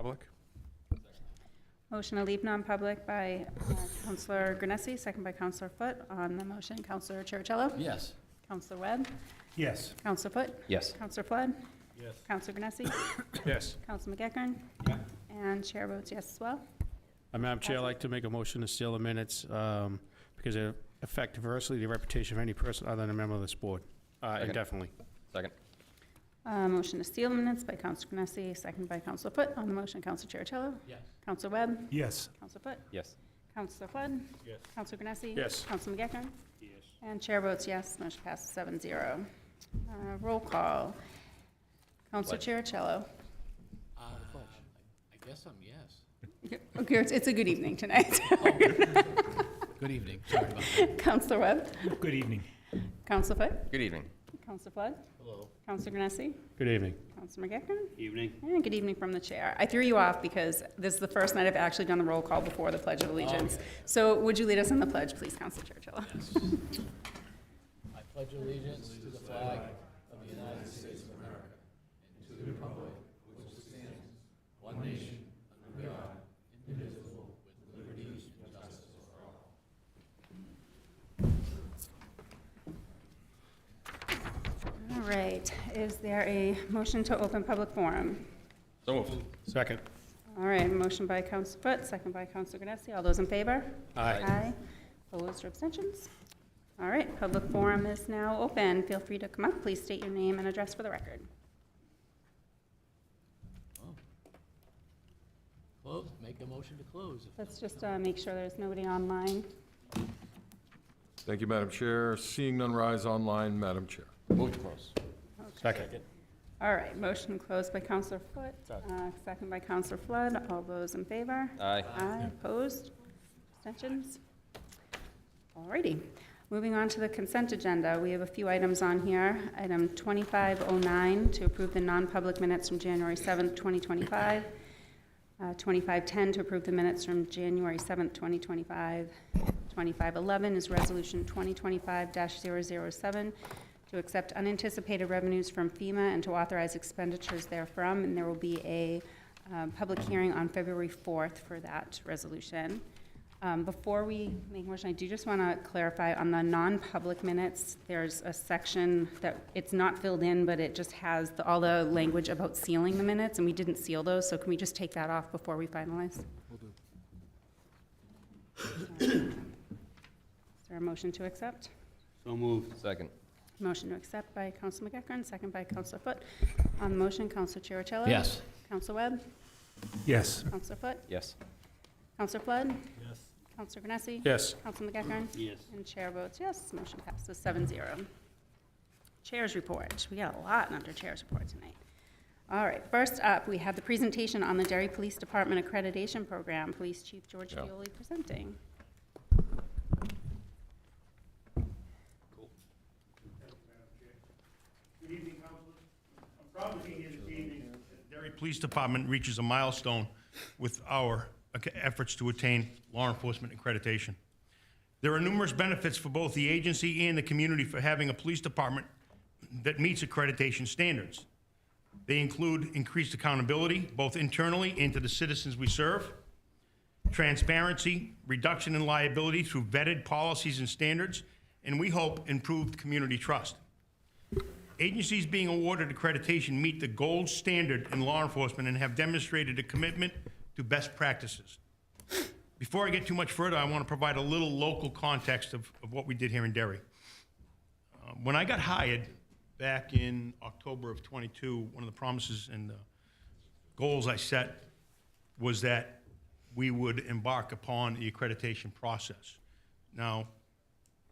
non-public. Motion to leave non-public by Councilor Granessi, second by Councilor Foote. On the motion, Councilor Chiricello? Yes. Councilor Webb? Yes. Councilor Foote? Yes. Councilor Flood? Yes. Councilor Granessi? Yes. Councilor McEachern? And chair votes yes as well. Madam Chair, I'd like to make a motion to seal the minutes because they affect adversely the reputation of any person other than a member of this board. Indefinitely. Second. Motion to seal the minutes by Councilor Granessi, second by Councilor Foote. On the motion, Councilor Chiricello? Yes. Councilor Webb? Yes. Councilor Foote? Yes. Councilor Flood? Yes. Councilor Granessi? Yes. Councilor McEachern? Yes. And chair votes yes, motion passes 7-0. Roll call. Councilor Chiricello? I guess I'm yes. Okay, it's a good evening tonight. Good evening. Sorry about that. Councilor Webb? Good evening. Councilor Foote? Good evening. Councilor Flood? Hello. Councilor Granessi? Good evening. Councilor McEachern? Evening. And good evening from the chair. I threw you off because this is the first night I've actually done the roll call before the Pledge of Allegiance. So would you lead us in the pledge, please, Councilor Chiricello? I pledge allegiance to the flag of the United States of America and to the republic which stands one nation under God, indivisible, with liberty and justice for all. All right, is there a motion to open public forum? So moved. Second. All right, motion by Councilor Foote, second by Councilor Granessi. All those in favor? Aye. Aye. Opposed or abstentions? All right, public forum is now open. Feel free to come up. Please state your name and address for the record. Close, make a motion to close. Let's just make sure there's nobody online. Thank you, Madam Chair. Seeing none rise online, Madam Chair. Move to close. Second. All right, motion closed by Councilor Foote, second by Councilor Flood. All those in favor? Aye. Aye. Opposed? Abstentions? All righty. Moving on to the consent agenda, we have a few items on here. Item 2509, to approve the non-public minutes from January 7th, 2025. 2510, to approve the minutes from January 7th, 2025. 2511 is Resolution 2025-007, to accept unanticipated revenues from FEMA and to authorize expenditures therefrom, and there will be a public hearing on February 4th for that resolution. Before we make a motion, I do just want to clarify on the non-public minutes, there's a section that it's not filled in, but it just has all the language about sealing the minutes, and we didn't seal those, so can we just take that off before we finalize? Is there a motion to accept? So moved. Second. Motion to accept by Councilor McEachern, second by Councilor Foote. On the motion, Councilor Chiricello? Yes. Councilor Webb? Yes. Councilor Foote? Yes. Councilor Flood? Yes. Councilor Granessi? Yes. Councilor McEachern? Yes. And chair votes yes, motion passes 7-0. Chair's report. We got a lot under chair's report tonight. All right, first up, we have the presentation on the Derry Police Department Accreditation Program. Police Chief George Fioli presenting. Good evening, Councilors. I'm proud to be here this evening as the Derry Police Department reaches a milestone with our efforts to attain law enforcement accreditation. There are numerous benefits for both the agency and the community for having a police department that meets accreditation standards. They include increased accountability, both internally and to the citizens we serve, transparency, reduction in liability through vetted policies and standards, and we hope improved community trust. Agencies being awarded accreditation meet the gold standard in law enforcement and have demonstrated a commitment to best practices. Before I get too much further, I want to provide a little local context of what we did here in Derry. When I got hired back in October of 22, one of the promises and the goals I set was that we would embark upon the accreditation process. Now,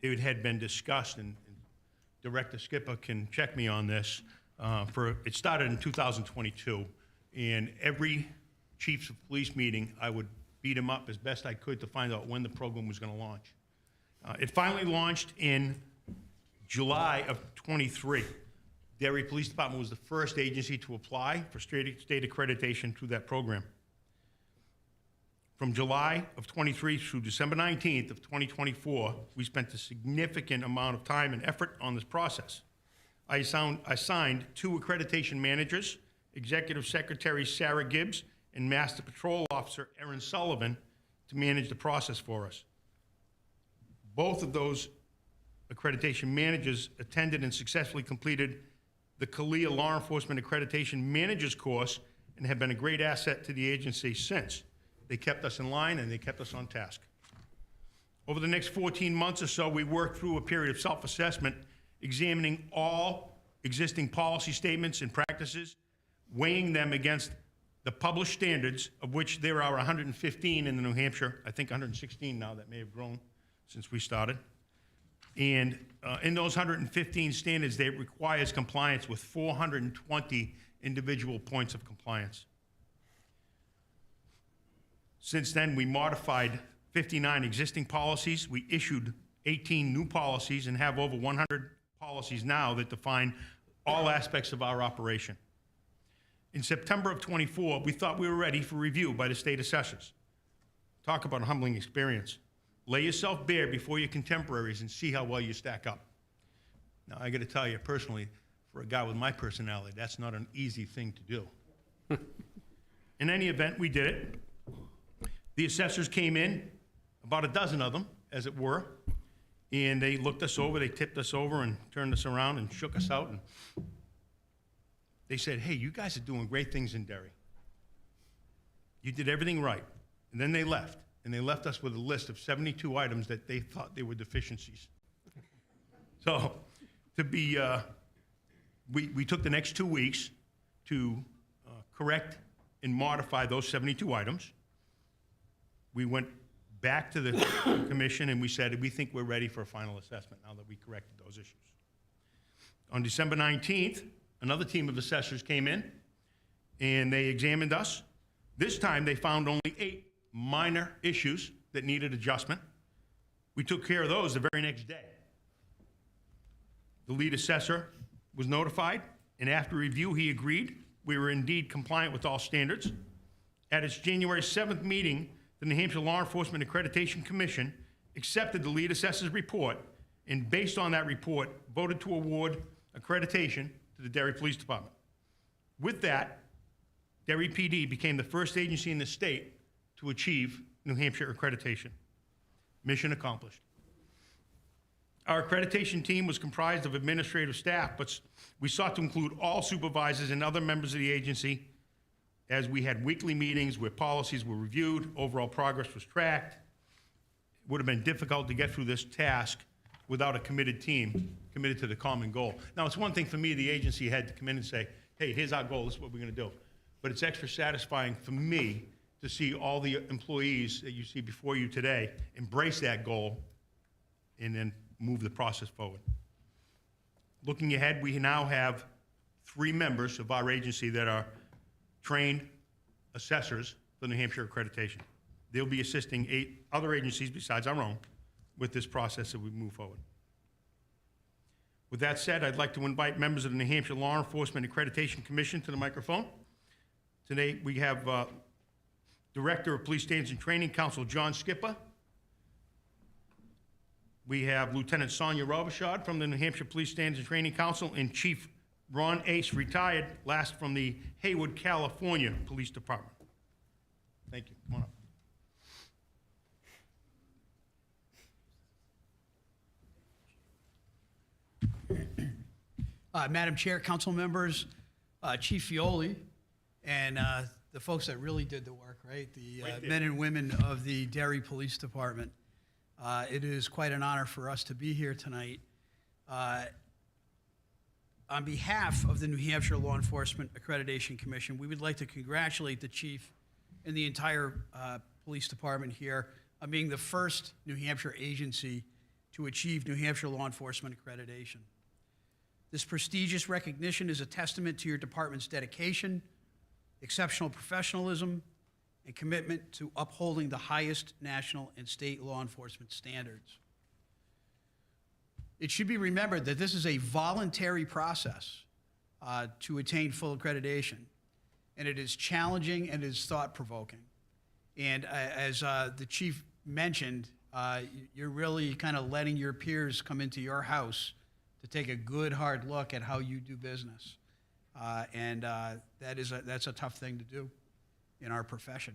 it had been discussed, and Director Skipper can check me on this, it started in 2022, and every chiefs of police meeting, I would beat him up as best I could to find out when the program was going to launch. It finally launched in July of 23. Derry Police Department was the first agency to apply for state accreditation through that program. From July of 23 through December 19th of 2024, we spent a significant amount of time and effort on this process. I assigned 2 accreditation managers, Executive Secretary Sarah Gibbs and Master Patrol Officer Erin Sullivan to manage the process for us. Both of those accreditation managers attended and successfully completed the CALIA Law Enforcement Accreditation Managers course and have been a great asset to the agency since. They kept us in line and they kept us on task. Over the next 14 months or so, we worked through a period of self-assessment, examining all existing policy statements and practices, weighing them against the published standards, of which there are 115 in the New Hampshire, I think 116 now, that may have grown since we started. And in those 115 standards, they requires compliance with 420 individual points of compliance. Since then, we modified 59 existing policies. We issued 18 new policies and have over 100 policies now that define all aspects of our operation. In September of '24, we thought we were ready for review by the state assessors. Talk about a humbling experience. Lay yourself bare before your contemporaries and see how well you stack up. Now, I got to tell you personally, for a guy with my personality, that's not an easy thing to do. In any event, we did it. The assessors came in, about a dozen of them, as it were, and they looked us over, they tipped us over and turned us around and shook us out. And they said, hey, you guys are doing great things in Derry. You did everything right. And then they left. And they left us with a list of 72 items that they thought they were deficiencies. So, we took the next 2 weeks to correct and modify those 72 items. We went back to the commission and we said, we think we're ready for a final assessment now that we corrected those issues. On December 19th, another team of assessors came in and they examined us. This time they found only 8 minor issues that needed adjustment. We took care of those the very next day. The lead assessor was notified, and after review, he agreed we were indeed compliant with all standards. At its January 7th meeting, the New Hampshire Law Enforcement Accreditation Commission accepted the lead assessor's report, and based on that report, voted to award accreditation to the Derry Police Department. With that, Derry PD became the first agency in the state to achieve New Hampshire accreditation. Mission accomplished. Our accreditation team was comprised of administrative staff, but we sought to include all supervisors and other members of the agency, as we had weekly meetings where policies were reviewed, overall progress was tracked. It would have been difficult to get through this task without a committed team, committed to the common goal. Now, it's one thing for me, the agency head, to come in and say, hey, here's our goal, this is what we're gonna do. But it's extra satisfying for me to see all the employees that you see before you today embrace that goal and then move the process forward. Looking ahead, we now have 3 members of our agency that are trained assessors for New Hampshire accreditation. They'll be assisting 8 other agencies besides our own with this process as we move forward. With that said, I'd like to invite members of the New Hampshire Law Enforcement Accreditation Commission to the microphone. Today, we have Director of Police Standards and Training Council John Skipper. We have Lieutenant Sonia Robichaud from the New Hampshire Police Standards and Training Council, and Chief Ron Ace, retired, last from the Hayward, California Police Department. Thank you. Come on up. Madam Chair, council members, Chief Fioli, and the folks that really did the work, right? The men and women of the Derry Police Department. It is quite an honor for us to be here tonight. On behalf of the New Hampshire Law Enforcement Accreditation Commission, we would like to congratulate the chief and the entire police department here on being the first New Hampshire agency to achieve New Hampshire Law Enforcement Accreditation. This prestigious recognition is a testament to your department's dedication, exceptional professionalism, and commitment to upholding the highest national and state law enforcement standards. It should be remembered that this is a voluntary process to attain full accreditation, and it is challenging and it is thought-provoking. And as the chief mentioned, you're really kind of letting your peers come into your house to take a good, hard look at how you do business. That's a tough thing to do. in our profession.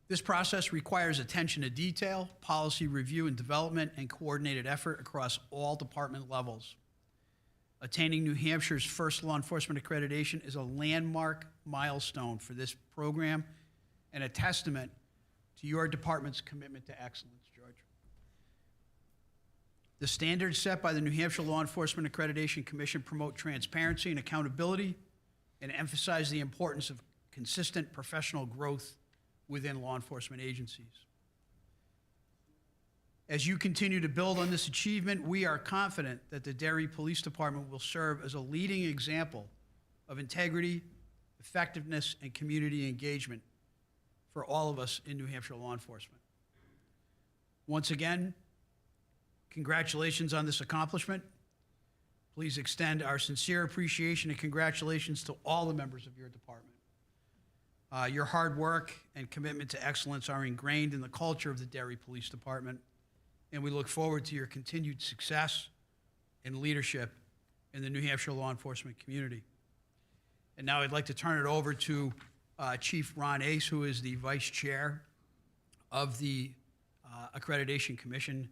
This process requires attention to detail, policy review and development, and coordinated effort across all department levels. Attaining New Hampshire's first law enforcement accreditation is a landmark milestone for this program and a testament to your department's commitment to excellence, George. The standards set by the New Hampshire Law Enforcement Accreditation Commission promote transparency and accountability and emphasize the importance of consistent professional growth within law enforcement agencies. As you continue to build on this achievement, we are confident that the Derry Police Department will serve as a leading example of integrity, effectiveness, and community engagement for all of us in New Hampshire law enforcement. Once again, congratulations on this accomplishment. Please extend our sincere appreciation and congratulations to all the members of your department. Your hard work and commitment to excellence are ingrained in the culture of the Derry Police Department, and we look forward to your continued success and leadership in the New Hampshire law enforcement community. And now I'd like to turn it over to Chief Ron Ace, who is the Vice Chair of the Accreditation Commission,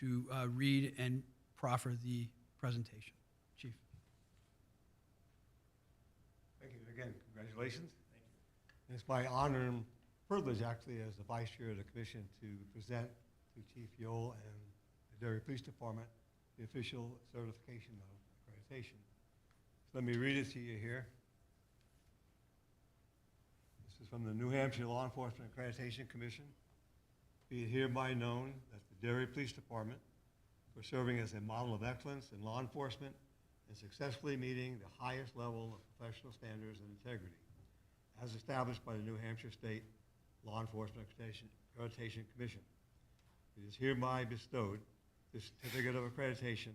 to read and proffer the presentation. Chief. Thank you again. Congratulations. And it's my honor and privilege, actually, as the Vice Chair of the Commission, to present to Chief Yole and the Derry Police Department the official certification of accreditation. So let me read it to you here. This is from the New Hampshire Law Enforcement Accreditation Commission. Be it hereby known that the Derry Police Department, for serving as a model of excellence in law enforcement and successfully meeting the highest level of professional standards and integrity, as established by the New Hampshire State Law Enforcement Accreditation Commission. It is hereby bestowed this certificate of accreditation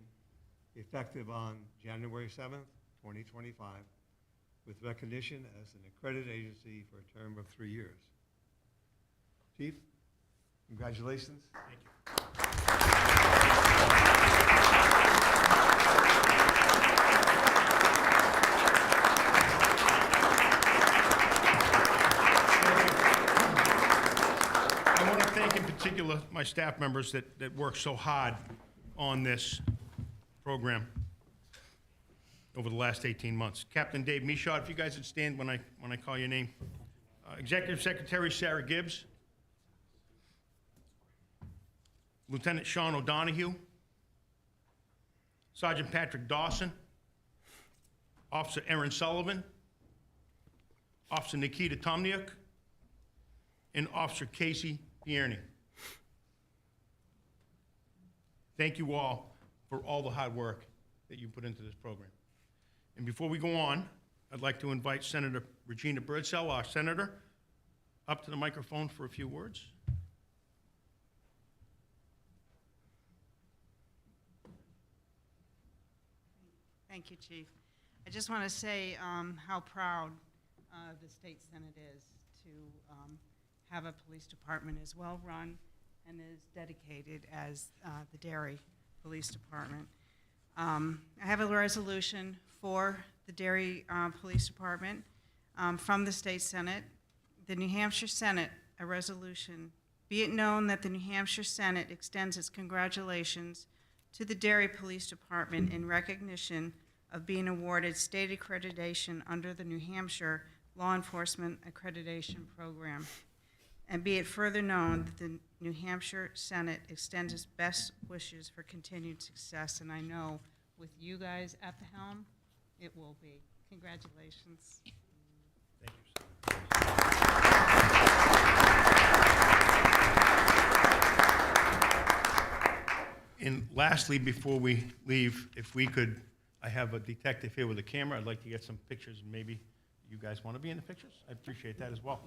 effective on January 7th, 2025, with recognition as an accredited agency for a term of 3 years. Chief, congratulations. Thank you. I want to thank in particular my staff members that worked so hard on this program over the last 18 months. Captain Dave Michaud, if you guys would stand when I call your name. Executive Secretary Sarah Gibbs. Lieutenant Sean O'Donohue. Sergeant Patrick Dawson. Officer Aaron Sullivan. Officer Nikita Tomniuk. And Officer Casey Pierney. Thank you all for all the hard work that you put into this program. And before we go on, I'd like to invite Senator Regina Birdsell, our senator, up to the microphone for a few words. Thank you, Chief. I just want to say how proud the State Senate is to have a police department as well run and as dedicated as the Derry Police Department. I have a resolution for the Derry Police Department from the State Senate. The New Hampshire Senate, a resolution. Be it known that the New Hampshire Senate extends its congratulations to the Derry Police Department in recognition of being awarded state accreditation under the New Hampshire Law Enforcement Accreditation Program. And be it further known that the New Hampshire Senate extends its best wishes for continued success, and I know with you guys at the helm, it will be. Congratulations. Thank you. And lastly, before we leave, if we could, I have a detective here with a camera. I'd like to get some pictures, and maybe you guys want to be in the pictures? I appreciate that as well.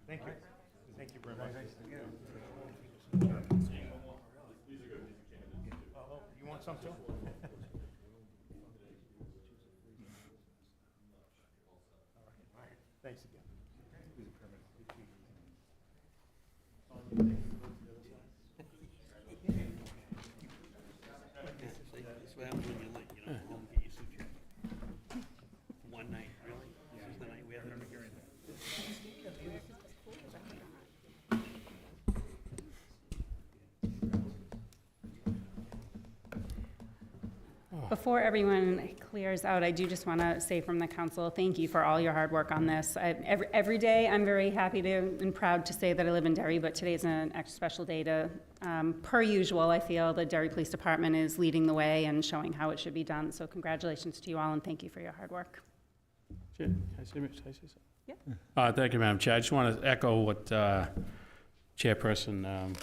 Thank you. Thank you very much. You want some too? All right. Thanks again. That's what happens when you're late, you know, go home and get your suit checked. One night, really? This is the night we had the hearing. Before everyone clears out, I do just want to say from the council, thank you for all your hard work on this. Every day, I'm very happy to and proud to say that I live in Derry, but today's an extra special day to, per usual, I feel the Derry Police Department is leading the way and showing how it should be done. So congratulations to you all, and thank you for your hard work. Can I say something? Yeah. Thank you, Madam Chair. I just want to echo what Chairperson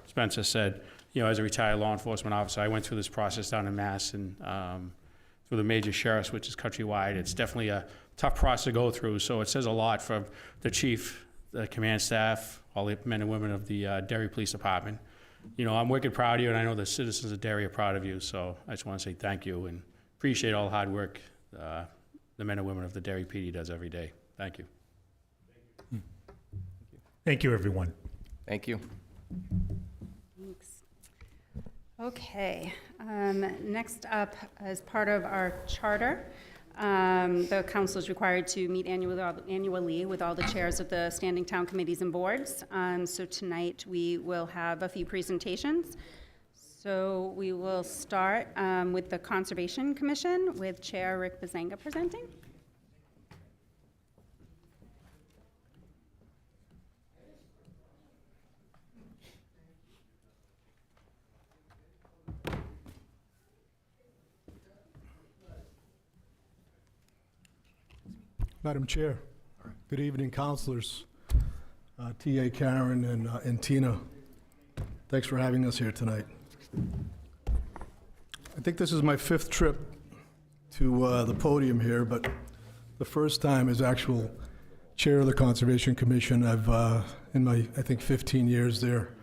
Spencer said. You know, as a retired law enforcement officer, I went through this process down in Mass and through the major sheriffs, which is countrywide. It's definitely a tough process to go through, so it says a lot for the chief, the command staff, all the men and women of the Derry Police Department. You know, I'm wicked proud of you, and I know the citizens of Derry are proud of you, so I just want to say thank you and appreciate all the hard work the men and women of the Derry PD does every day. Thank you. Thank you, everyone. Thank you. Thanks. Okay, next up, as part of our charter, the council is required to meet annually with all the chairs of the standing town committees and boards. So tonight we will have a few presentations. So we will start with the Conservation Commission with Chair Rick Bazanga presenting. Madam Chair, good evening, councilors, T.A. Karen and Tina. Thanks for having us here tonight. I think this is my 5th trip to the podium here, but the first time as actual chair of the Conservation Commission. I've, in my, I think, 15 years there,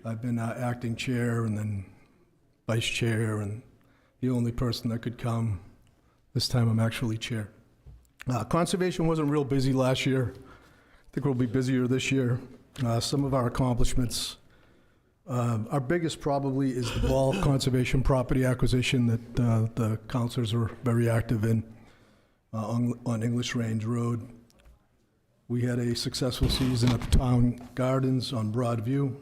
I've been acting chair and then vice chair and the only person that could come. This time I'm actually chair. Conservation wasn't real busy last year. I think we'll be busier this year. Some of our accomplishments, our biggest probably is the Ball Conservation property acquisition that the councilors were very active in on English Range Road. We had a successful season at the Town Gardens on Broadview.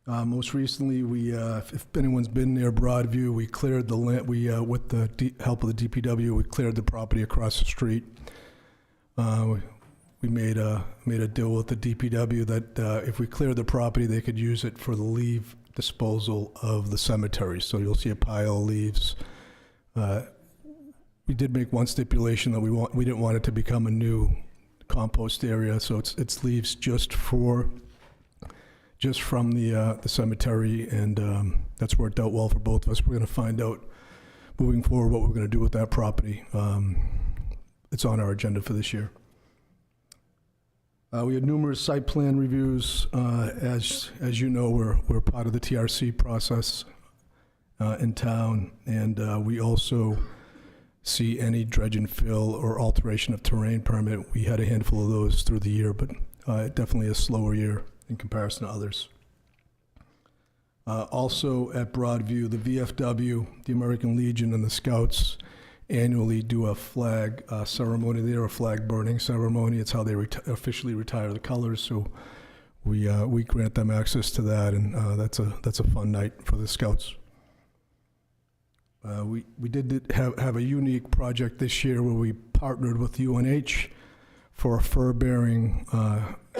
Most recently, we, if anyone's been near Broadview, we cleared the land, with the help of the DPW, we cleared the property across the street. We made a deal with the DPW that if we cleared the property, they could use it for the leave disposal of the cemetery. So you'll see a pile of leaves. We did make one stipulation that we didn't want it to become a new compost area, so it's leaves just from the cemetery, and that's worked out well for both of us. We're going to find out moving forward what we're going to do with that property. It's on our agenda for this year. We had numerous site plan reviews. As you know, we're part of the TRC process in town, and we also see any dredge and fill or alteration of terrain permit. We had a handful of those through the year, but definitely a slower year in comparison to others. Also at Broadview, the VFW, the American Legion, and the Scouts annually do a flag ceremony there, a flag burning ceremony. It's how they officially retire the colors, so we grant them access to that, and that's a fun night for the Scouts. We did have a unique project this year where we partnered with UNH for a fur-bearing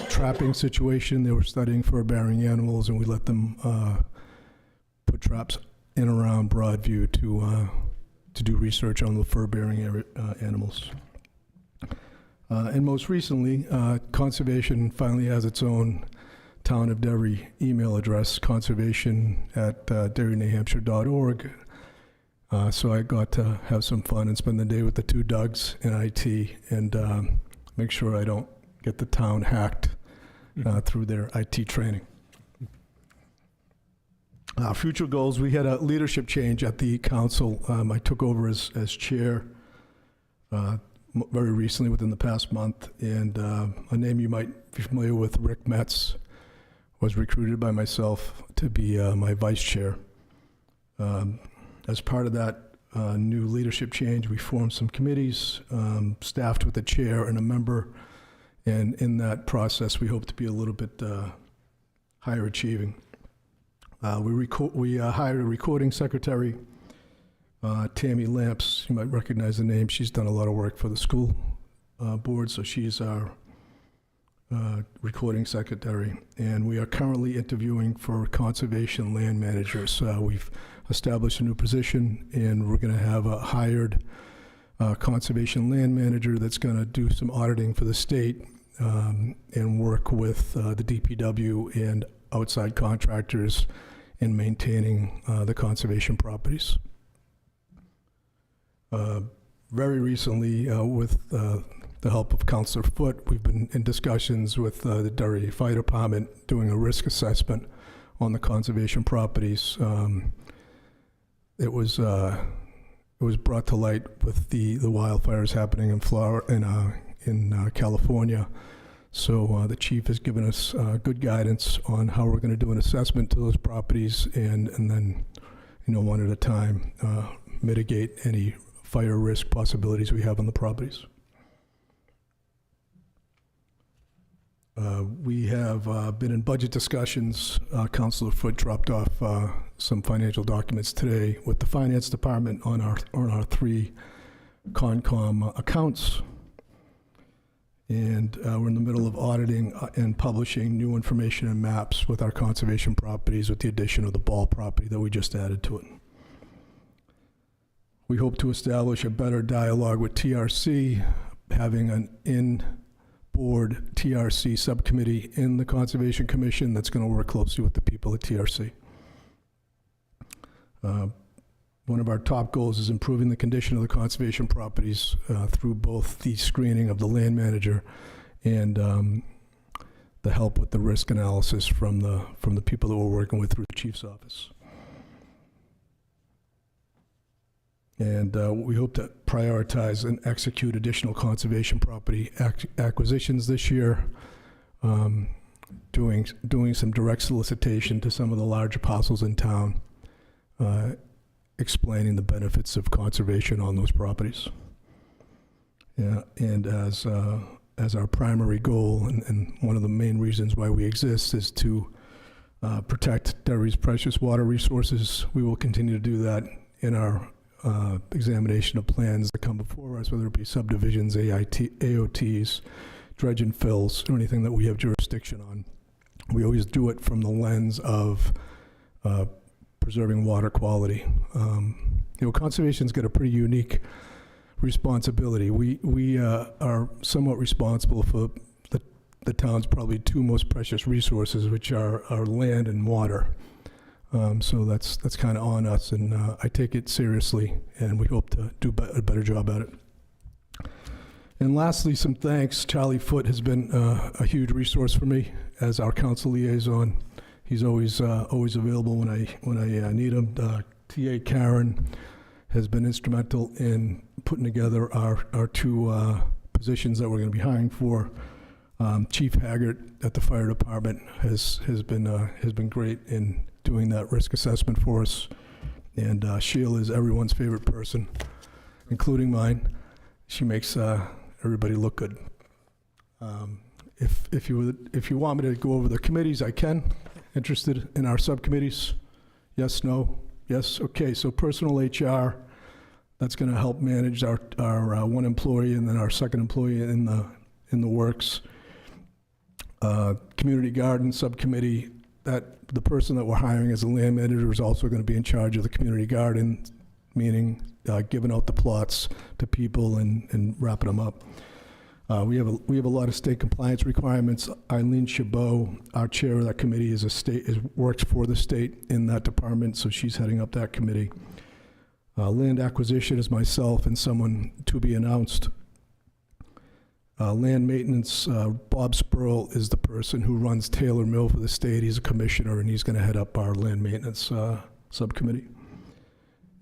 trapping situation. They were studying fur-bearing animals, and we let them put traps in around Broadview to do research on the fur-bearing animals. And most recently, Conservation finally has its own Town of Derry email address, conservation@derrynewhampshire.org. So I got to have some fun and spend the day with the two Dougs in IT and make sure I don't get the town hacked through their IT training. Future goals, we had a leadership change at the council. I took over as chair very recently, within the past month, and a name you might be familiar with, Rick Metz, was recruited by myself to be my vice chair. As part of that new leadership change, we formed some committees, staffed with a chair and a member, and in that process, we hope to be a little bit higher achieving. We hired a recording secretary, Tammy Lamps. You might recognize the name. She's done a lot of work for the school board, so she's our recording secretary. And we are currently interviewing for conservation land managers. We've established a new position, and we're going to have a hired conservation land manager that's going to do some auditing for the state and work with the DPW and outside contractors in maintaining the conservation properties. Very recently, with the help of Councillor Foote, we've been in discussions with the Derry Fire Department doing a risk assessment on the conservation properties. It was brought to light with the wildfires happening in California. So the chief has given us good guidance on how we're going to do an assessment to those properties, and then, one at a time, mitigate any fire risk possibilities we have on the properties. We have been in budget discussions. Councillor Foote dropped off some financial documents today with the finance department on our three Concom accounts. And we're in the middle of auditing and publishing new information and maps with our conservation properties, with the addition of the Ball property that we just added to it. We hope to establish a better dialogue with TRC, having an in-board TRC subcommittee in the Conservation Commission that's going to work closely with the people at TRC. One of our top goals is improving the condition of the conservation properties through both the screening of the land manager and the help with the risk analysis from the people that we're working with through the chief's office. And we hope to prioritize and execute additional conservation property acquisitions this year, doing some direct solicitation to some of the larger parcels in town, explaining the benefits of conservation on those properties. Yeah, and as our primary goal, and one of the main reasons why we exist, is to protect Derry's precious water resources. We will continue to do that in our examination of plans that come before us, whether it be subdivisions, AOTs, dredge and fills, or anything that we have jurisdiction on. We always do it from the lens of preserving water quality. Conservation's got a pretty unique responsibility. We are somewhat responsible for the town's probably two most precious resources, which are land and water. So that's kind of on us, and I take it seriously, and we hope to do a better job at it. And lastly, some thanks. Charlie Foote has been a huge resource for me as our council liaison. He's always available when I need him. TA Karen has been instrumental in putting together our two positions that we're going to be hiring for. Chief Haggart at the fire department has been great in doing that risk assessment for us. And Sheila is everyone's favorite person, including mine. She makes everybody look good. If you want me to go over the committees, I can. Interested in our subcommittees? Yes, no? Yes? Okay, so personal HR, that's going to help manage our one employee and then our second employee in the works. Community garden subcommittee, that the person that we're hiring as a land manager is also going to be in charge of the community garden, meaning giving out the plots to people and wrapping them up. We have a lot of state compliance requirements. Eileen Chabot, our chair of that committee, works for the state in that department, so she's heading up that committee. Land acquisition is myself and someone to be announced. Land maintenance, Bob Spurl is the person who runs Taylor Mill for the state. He's a commissioner, and he's going to head up our land maintenance subcommittee.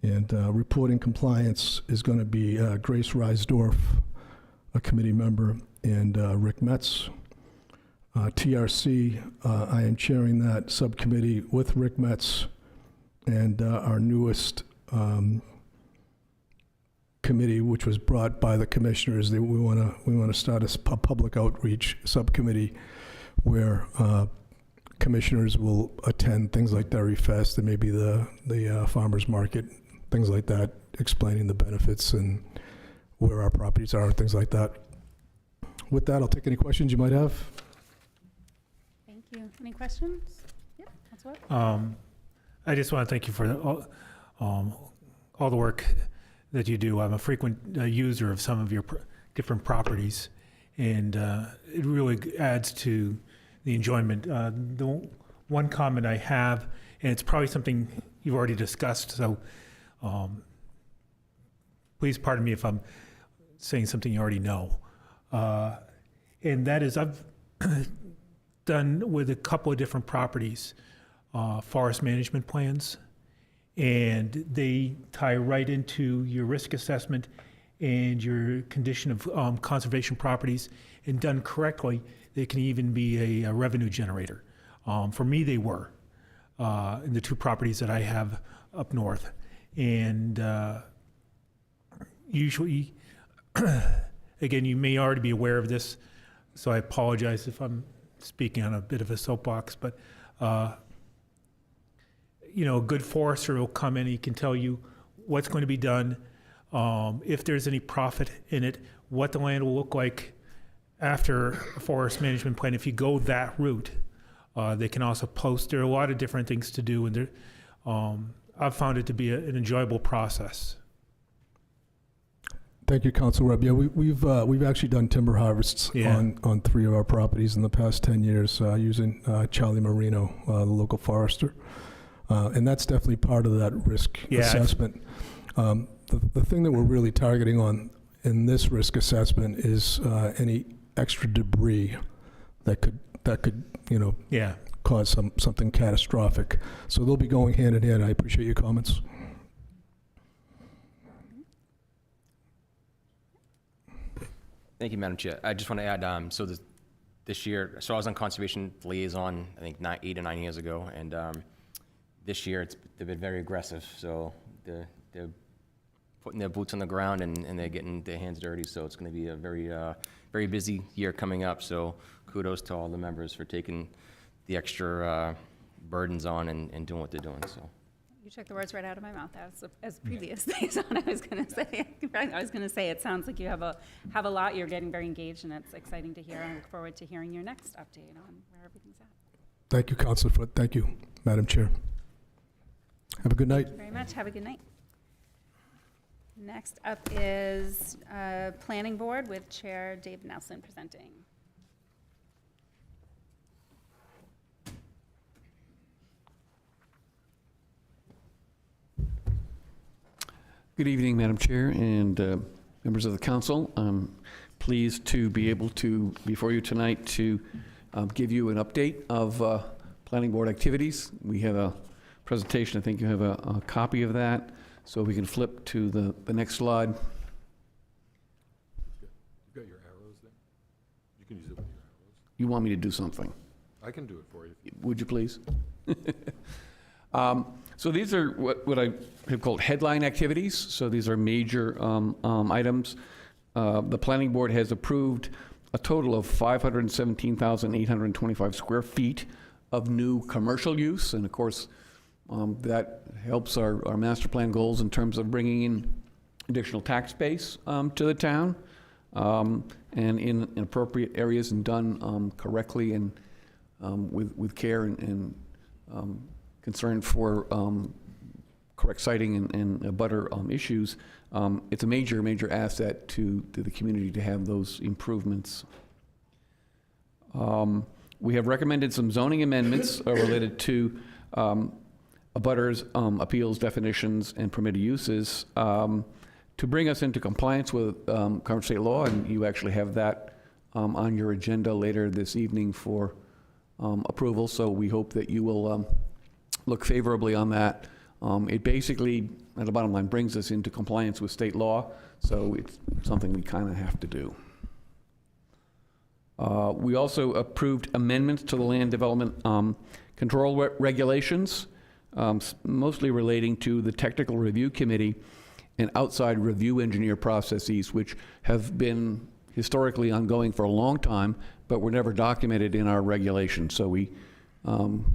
And reporting compliance is going to be Grace Reisdorf, a committee member, and Rick Metz. TRC, I am chairing that subcommittee with Rick Metz and our newest committee, which was brought by the commissioners. We want to start a public outreach subcommittee where commissioners will attend things like Dairy Fest and maybe the farmers market, things like that, explaining the benefits and where our properties are and things like that. With that, I'll take any questions you might have. Thank you. Any questions? Yep, that's what. I just want to thank you for all the work that you do. I'm a frequent user of some of your different properties, and it really adds to the enjoyment. The one comment I have, and it's probably something you've already discussed, so please pardon me if I'm saying something you already know. And that is, I've done with a couple of different properties, forest management plans, and they tie right into your risk assessment and your condition of conservation properties. And done correctly, they can even be a revenue generator. For me, they were in the two properties that I have up north. And usually, again, you may already be aware of this, so I apologize if I'm speaking on a bit of a soapbox, but a good forester will come in, he can tell you what's going to be done, if there's any profit in it, what the land will look like after a forest management plan. If you go that route, they can also post. There are a lot of different things to do, and I've found it to be an enjoyable process. Thank you, Council Rep. Yeah, we've actually done timber harvests on 3 of our properties in the past 10 years using Charlie Marino, the local forester. And that's definitely part of that risk assessment. The thing that we're really targeting on in this risk assessment is any extra debris that could cause something catastrophic. So they'll be going hand in hand. I appreciate your comments. Thank you, Madam Chair. I just want to add, so this year, so I was on conservation liaison, I think 8 or 9 years ago, and this year they've been very aggressive. So they're putting their boots on the ground and they're getting their hands dirty. So it's going to be a very busy year coming up. So kudos to all the members for taking the extra burdens on and doing what they're doing. So. You took the words right out of my mouth. As previous liaison, I was going to say. It sounds like you have a lot. You're getting very engaged, and it's exciting to hear. I look forward to hearing your next update on where everything's at. Thank you, Councilor Foote. Thank you, Madam Chair. Have a good night. Very much. Have a good night. Next up is Planning Board with Chair Dave Nelson presenting. Good evening, Madam Chair and members of the council. I'm pleased to be able to, before you tonight, to give you an update of planning board activities. We have a presentation. I think you have a copy of that. So we can flip to the next slide. You've got your arrows there? You can use it with your arrows. You want me to do something? I can do it for you. Would you please? So these are what I have called headline activities. So these are major items. The planning board has approved a total of 517,825 square feet of new commercial use. And of course, that helps our master plan goals in terms of bringing in additional tax base to the town, and in appropriate areas and done correctly and with care and concern for correct siting and butter issues. It's a major asset to the community to have those improvements. We have recommended some zoning amendments related to abutters, appeals, definitions, and permitted uses to bring us into compliance with current state law, and you actually have that on your agenda later this evening for approval, so we hope that you will look favorably on that. It basically, at the bottom line, brings us into compliance with state law, so it's something we kind of have to do. We also approved amendments to the land development control regulations, mostly relating to the technical review committee and outside review engineer processes, which have been historically ongoing for a long time, but were never documented in our regulations. So we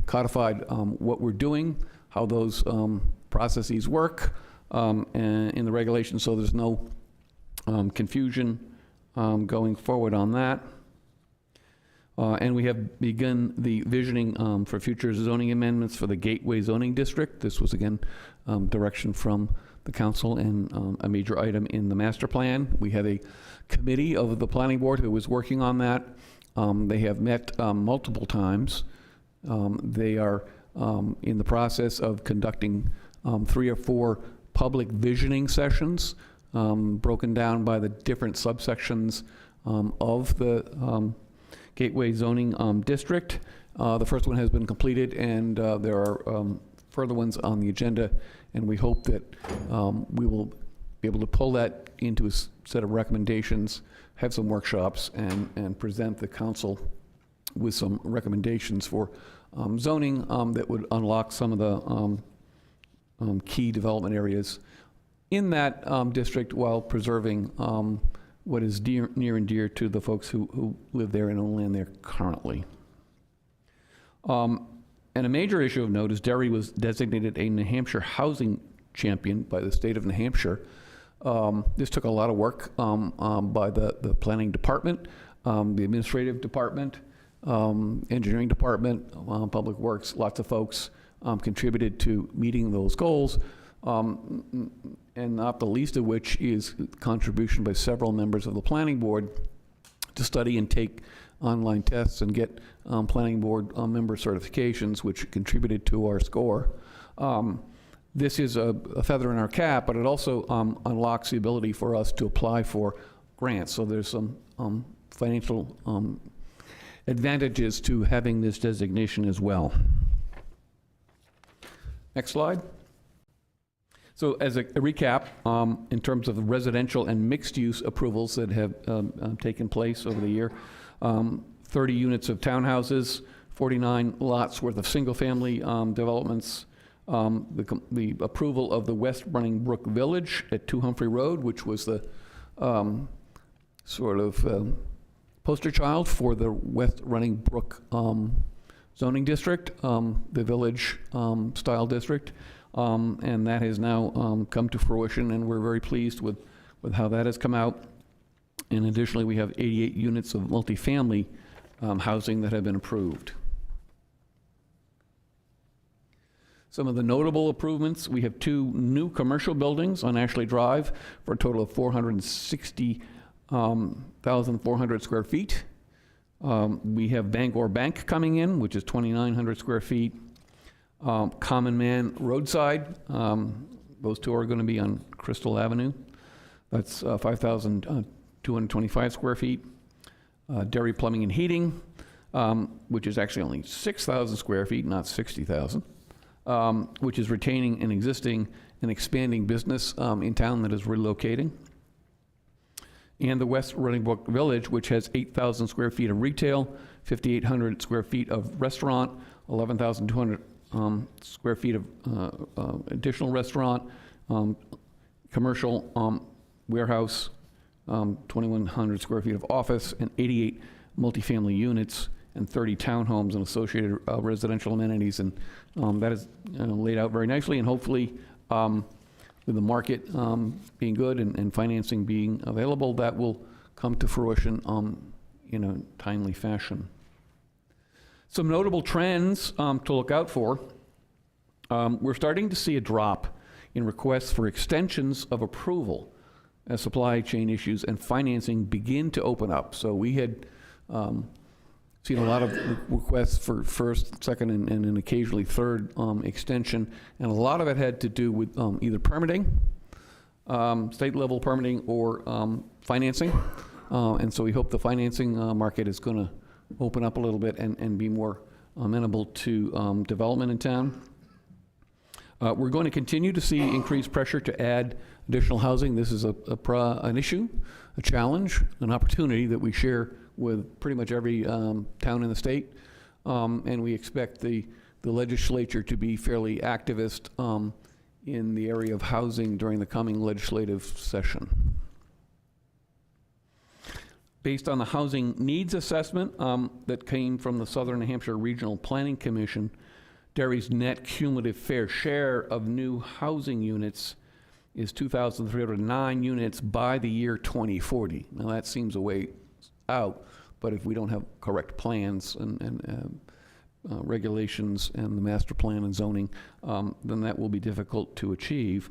codified what we're doing, how those processes work and in the regulations, so there's no confusion going forward on that. And we have begun the visioning for future zoning amendments for the Gateway zoning district. This was, again, direction from the council and a major item in the master plan. We have a committee of the planning board who is working on that. They have met multiple times. They are in the process of conducting 3 or 4 public visioning sessions, broken down by the different subsections of the Gateway zoning district. The first one has been completed, and there are further ones on the agenda, and we hope that we will be able to pull that into a set of recommendations, have some workshops, and present the council with some recommendations for zoning that would unlock some of the key development areas in that district while preserving what is near and dear to the folks who live there and own land there currently. And a major issue of note is Derry was designated a New Hampshire housing champion by the state of New Hampshire. This took a lot of work by the planning department, the administrative department, engineering department, public works, lots of folks contributed to meeting those goals. And not the least of which is contribution by several members of the planning board to study and take online tests and get planning board member certifications, which contributed to our score. This is a feather in our cap, but it also unlocks the ability for us to apply for grants. So there's some financial advantages to having this designation as well. Next slide. So as a recap, in terms of the residential and mixed-use approvals that have taken place over the year, 30 units of townhouses, 49 lots worth of single-family developments, the approval of the West Running Brook Village at 2 Humphrey Road, which was the sort of poster child for the West Running Brook zoning district, the village style district. And that has now come to fruition, and we're very pleased with how that has come out. And additionally, we have 88 units of multifamily housing that have been approved. Some of the notable improvements, we have 2 new commercial buildings on Ashley Drive for a total of 460,400 square feet. We have Bangor Bank coming in, which is 2,900 square feet. Common Man Roadside, those 2 are going to be on Crystal Avenue. That's 5,225 square feet. Derry Plumbing and Heating, which is actually only 6,000 square feet, not 60,000, which is retaining an existing and expanding business in town that is relocating. And the West Runningbrook Village, which has 8,000 square feet of retail, 5,800 square feet of restaurant, 11,200 square feet of additional restaurant, commercial warehouse, 2,100 square feet of office, and 88 multifamily units, and 30 townhomes and associated residential amenities. And that is laid out very nicely, and hopefully, with the market being good and financing being available, that will come to fruition in a timely fashion. Some notable trends to look out for. We're starting to see a drop in requests for extensions of approval as supply chain issues and financing begin to open up. So we had seen a lot of requests for first, second, and occasionally third extension, and a lot of it had to do with either permitting, state level permitting, or financing. And so we hope the financing market is going to open up a little bit and be more amenable to development in town. We're going to continue to see increased pressure to add additional housing. This is an issue, a challenge, an opportunity that we share with pretty much every town in the state. And we expect the legislature to be fairly activist in the area of housing during the coming legislative session. Based on the housing needs assessment that came from the Southern New Hampshire Regional Planning Commission, Derry's net cumulative fair share of new housing units is 2,309 units by the year 2040. Now that seems a way out, but if we don't have correct plans and regulations and the master plan and zoning, then that will be difficult to achieve.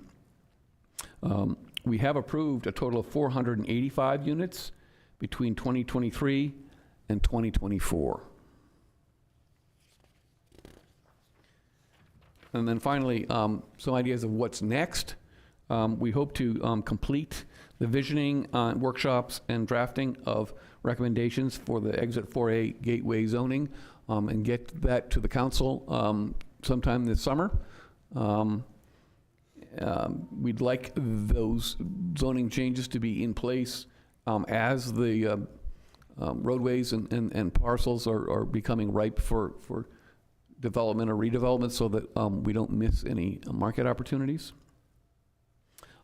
We have approved a total of 485 units between 2023 and 2024. And then finally, some ideas of what's next. We hope to complete the visioning workshops and drafting of recommendations for the Exit 4A gateway zoning and get that to the council sometime this summer. We'd like those zoning changes to be in place as the roadways and parcels are becoming ripe for development or redevelopment, so that we don't miss any market opportunities.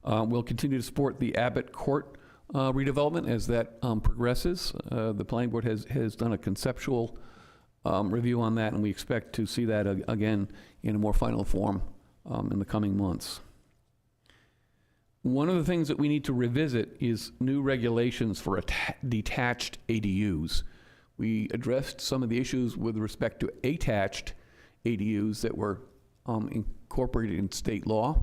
We'll continue to support the Abbott Court redevelopment as that progresses. The planning board has done a conceptual review on that, and we expect to see that again in a more final form in the coming months. One of the things that we need to revisit is new regulations for detached ADUs. We addressed some of the issues with respect to attached ADUs that were incorporated in state law.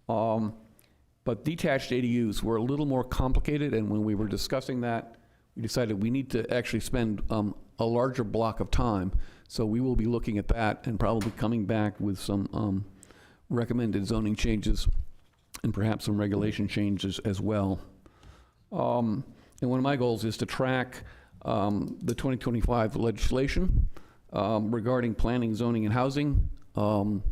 But detached ADUs were a little more complicated, and when we were discussing that, we decided we need to actually spend a larger block of time. So we will be looking at that and probably coming back with some recommended zoning changes and perhaps some regulation changes as well. And one of my goals is to track the 2025 legislation regarding planning, zoning, and housing. The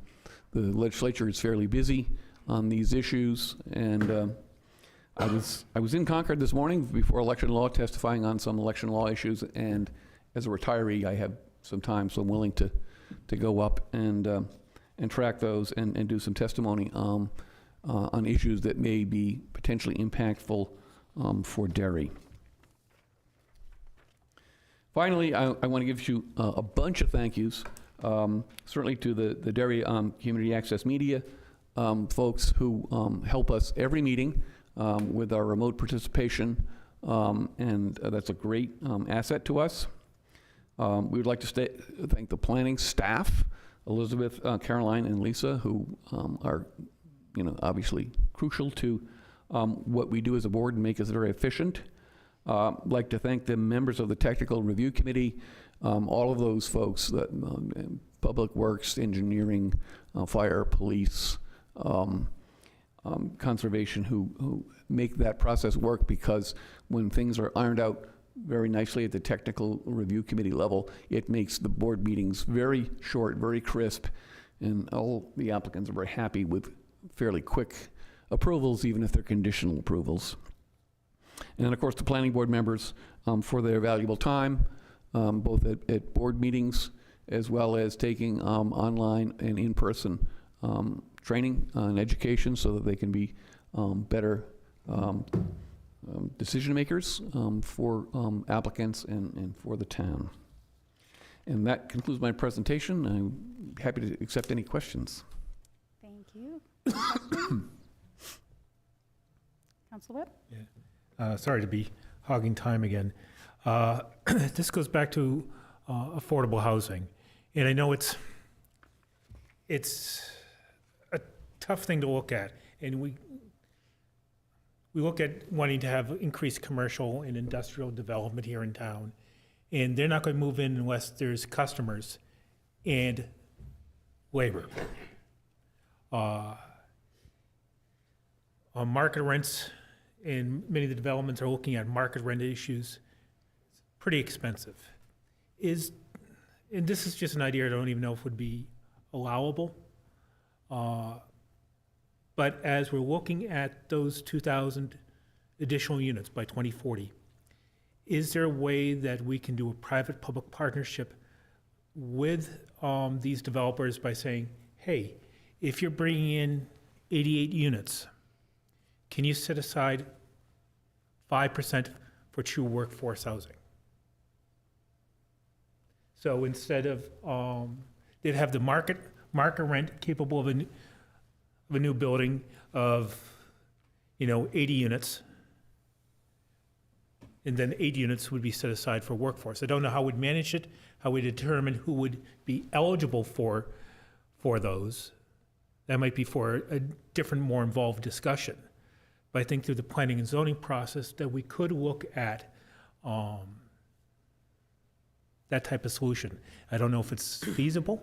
legislature is fairly busy on these issues, and I was in Concord this morning before election law, testifying on some election law issues, and as a retiree, I have some time, so I'm willing to go up and track those and do some testimony on issues that may be potentially impactful for Derry. Finally, I want to give you a bunch of thank yous, certainly to the Derry Community Access Media folks who help us every meeting with our remote participation, and that's a great asset to us. We would like to thank the planning staff Elizabeth, Caroline, and Lisa, who are, obviously crucial to what we do as a board and make us very efficient. Like to thank the members of the Technical Review Committee, all of those folks, that Public Works, Engineering, Fire, Police, Conservation, who make that process work, because when things are ironed out very nicely at the Technical Review Committee level, it makes the board meetings very short, very crisp, and all the applicants are very happy with fairly quick approvals, even if they're conditional approvals. And then, of course, the planning board members for their valuable time, both at board meetings as well as taking online and in-person training and education, so that they can be better decision makers for applicants and for the town. And that concludes my presentation. I'm happy to accept any questions. Thank you. Council Whip? Sorry to be hogging time again. This goes back to affordable housing. And I know it's a tough thing to look at. And we look at wanting to have increased commercial and industrial development here in town. And they're not going to move in unless there's customers and labor. On market rents, and many of the developments are looking at market rent issues. It's pretty expensive. And this is just an idea I don't even know if would be allowable. But as we're looking at those 2,000 additional units by 2040, is there a way that we can do a private-public partnership with these developers by saying, hey, if you're bringing in 88 units, can you set aside 5% for true workforce housing? So instead of, they'd have the market rent capable of a new building of, 80 units, and then 8 units would be set aside for workforce. I don't know how we'd manage it, how we determine who would be eligible for those. That might be for a different, more involved discussion. But I think through the planning and zoning process that we could look at that type of solution. I don't know if it's feasible.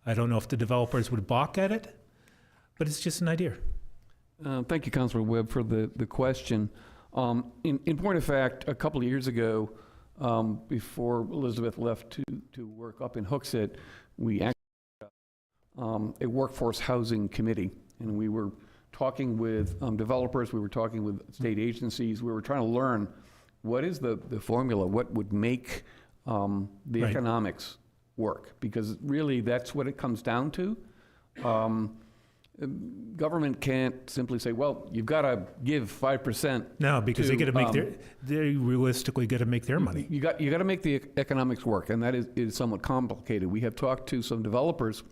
I don't know if the developers would balk at it, but it's just an idea. Thank you, Councilor Webb, for the question. In point of fact, a couple of years ago, before Elizabeth left to work up in Hooksett, we actually a workforce housing committee, and we were talking with developers, we were talking with state agencies, we were trying to learn what is the formula, what would make the Right. economics work, because really that's what it comes down to. Government can't simply say, well, you've got to give 5%. No, because they got to make they realistically got to make their money. You got to make the economics work, and that is somewhat complicated. We have talked to some developers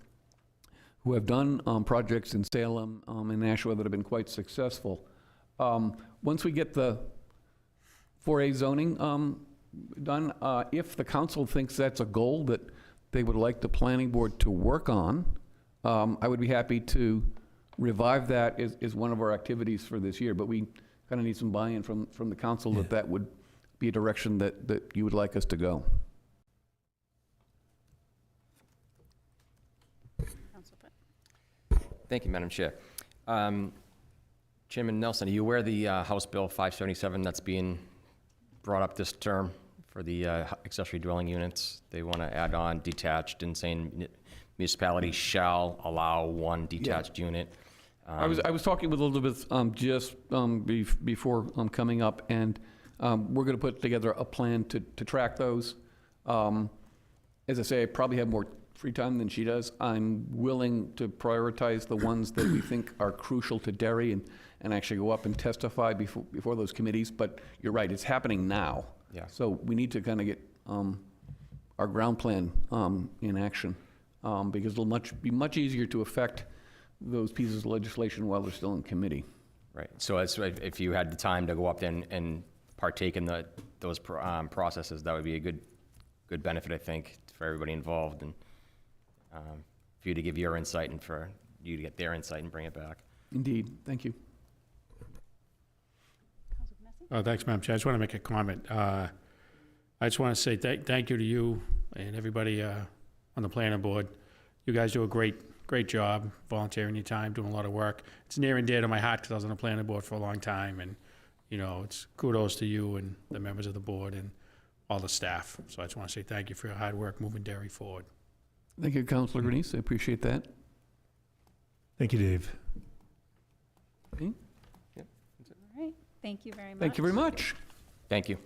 who have done projects in Salem and Nashua that have been quite successful. Once we get the 4A zoning done, if the council thinks that's a goal that they would like the planning board to work on, I would be happy to revive that as one of our activities for this year, but we kind of need some buy-in from the council that would be a direction that you would like us to go. Thank you, Madam Chair. Chairman Nelson, are you aware of the House Bill 577 that's being brought up this term for the accessory dwelling units? They want to add on detached and saying municipalities shall allow one detached unit. I was talking with Elizabeth just before coming up, and we're going to put together a plan to track those. As I say, I probably have more free time than she does. I'm willing to prioritize the ones that we think are crucial to Derry and actually go up and testify before those committees. But you're right, it's happening now. Yeah. So we need to kind of get our ground plan in action, because it'll be much easier to affect those pieces of legislation while they're still in committee. Right. So if you had the time to go up there and partake in those processes, that would be a good benefit, I think, for everybody involved. And for you to give your insight and for you to get their insight and bring it back. Indeed, thank you. Oh, thanks, Madam Chair. I just want to make a comment. I just want to say thank you to you and everybody on the planning board. You guys do a great job volunteering your time, doing a lot of work. It's near and dear to my heart because I was on the planning board for a long time, and it's kudos to you and the members of the board and all the staff. So I just want to say thank you for your hard work moving Derry forward. Thank you, Councilor Grenice. I appreciate that. Thank you, Dave. Okay. All right, thank you very much. Thank you very much. Thank you.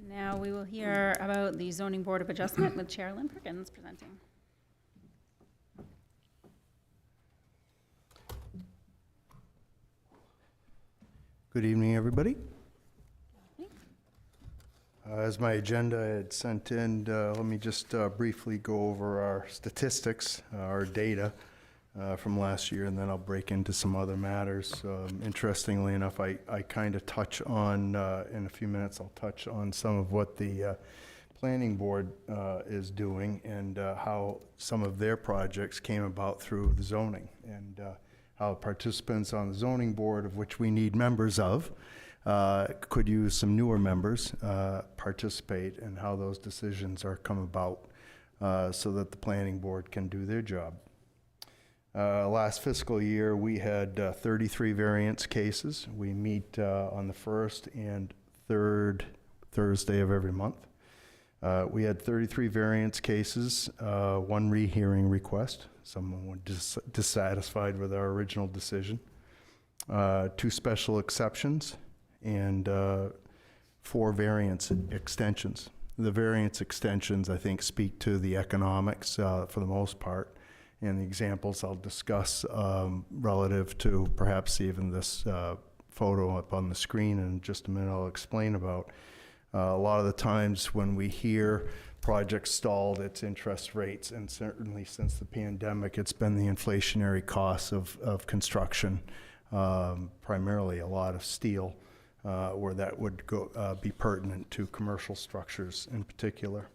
Now we will hear about the Zoning Board of Adjustment with Chair Lynn Perkins presenting. Good evening, everybody. As my agenda had sent in, let me just briefly go over our statistics, our data from last year, and then I'll break into some other matters. Interestingly enough, I kind of touch on, in a few minutes, I'll touch on some of what the planning board is doing and how some of their projects came about through the zoning, and how participants on the zoning board, of which we need members of, could use some newer members participate, and how those decisions are come about so that the planning board can do their job. Last fiscal year, we had 33 variance cases. We meet on the first and third Thursday of every month. We had 33 variance cases, one rehearing request. Someone was dissatisfied with our original decision. 2 special exceptions, and 4 variance extensions. The variance extensions, I think, speak to the economics for the most part, and the examples I'll discuss relative to perhaps even this photo up on the screen in just a minute I'll explain about. A lot of the times when we hear projects stalled, it's interest rates, and certainly since the pandemic, it's been the inflationary costs of construction, primarily a lot of steel, where that would be pertinent to commercial structures in particular.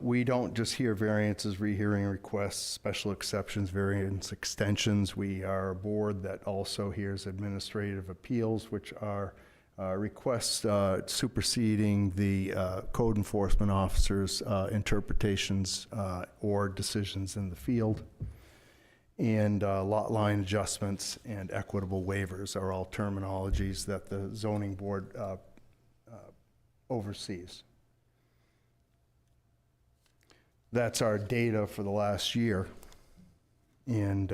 We don't just hear variances, rehearing requests, special exceptions, variance extensions. We are a board that also hears administrative appeals, which are requests superseding the code enforcement officer's interpretations or decisions in the field. And lot line adjustments and equitable waivers are all terminologies that the zoning board oversees. That's our data for the last year. And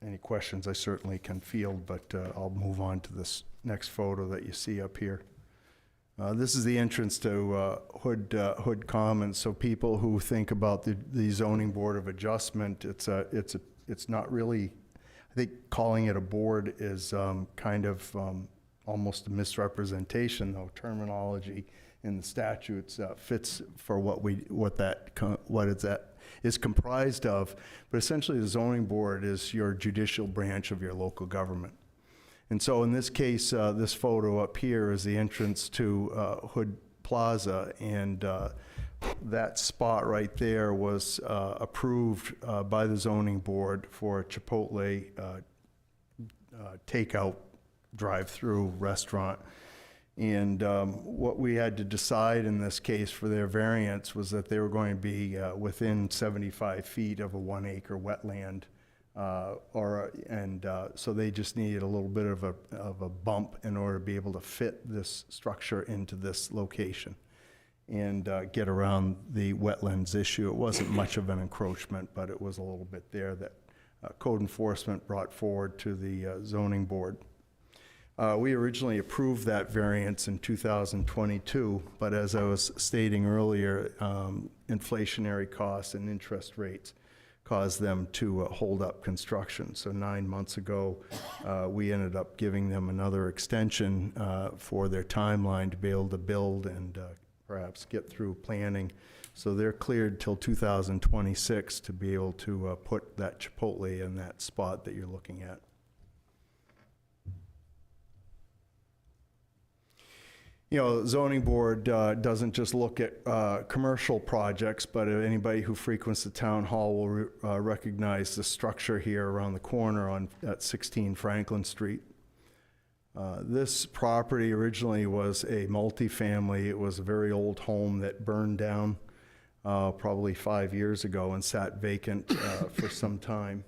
any questions I certainly can field, but I'll move on to this next photo that you see up here. This is the entrance to Hood Commons. So people who think about the zoning board of adjustment, it's not really, I think calling it a board is kind of almost a misrepresentation, though terminology in the statutes fits for what is comprised of. But essentially the zoning board is your judicial branch of your local government. And so in this case, this photo up here is the entrance to Hood Plaza, and that spot right there was approved by the zoning board for a Chipotle takeout drive-through restaurant. And what we had to decide in this case for their variance was that they were going to be within 75 feet of a 1-acre wetland. So they just needed a little bit of a bump in order to be able to fit this structure into this location and get around the wetlands issue. It wasn't much of an encroachment, but it was a little bit there that code enforcement brought forward to the zoning board. We originally approved that variance in 2022, but as I was stating earlier, inflationary costs and interest rates caused them to hold up construction. So 9 months ago, we ended up giving them another extension for their timeline to be able to build and perhaps get through planning. So they're cleared till 2026 to be able to put that Chipotle in that spot that you're looking at. you know, zoning board doesn't just look at commercial projects, but anybody who frequents the town hall will recognize the structure here around the corner at 16 Franklin Street. This property originally was a multifamily. It was a very old home that burned down probably 5 years ago and sat vacant for some time.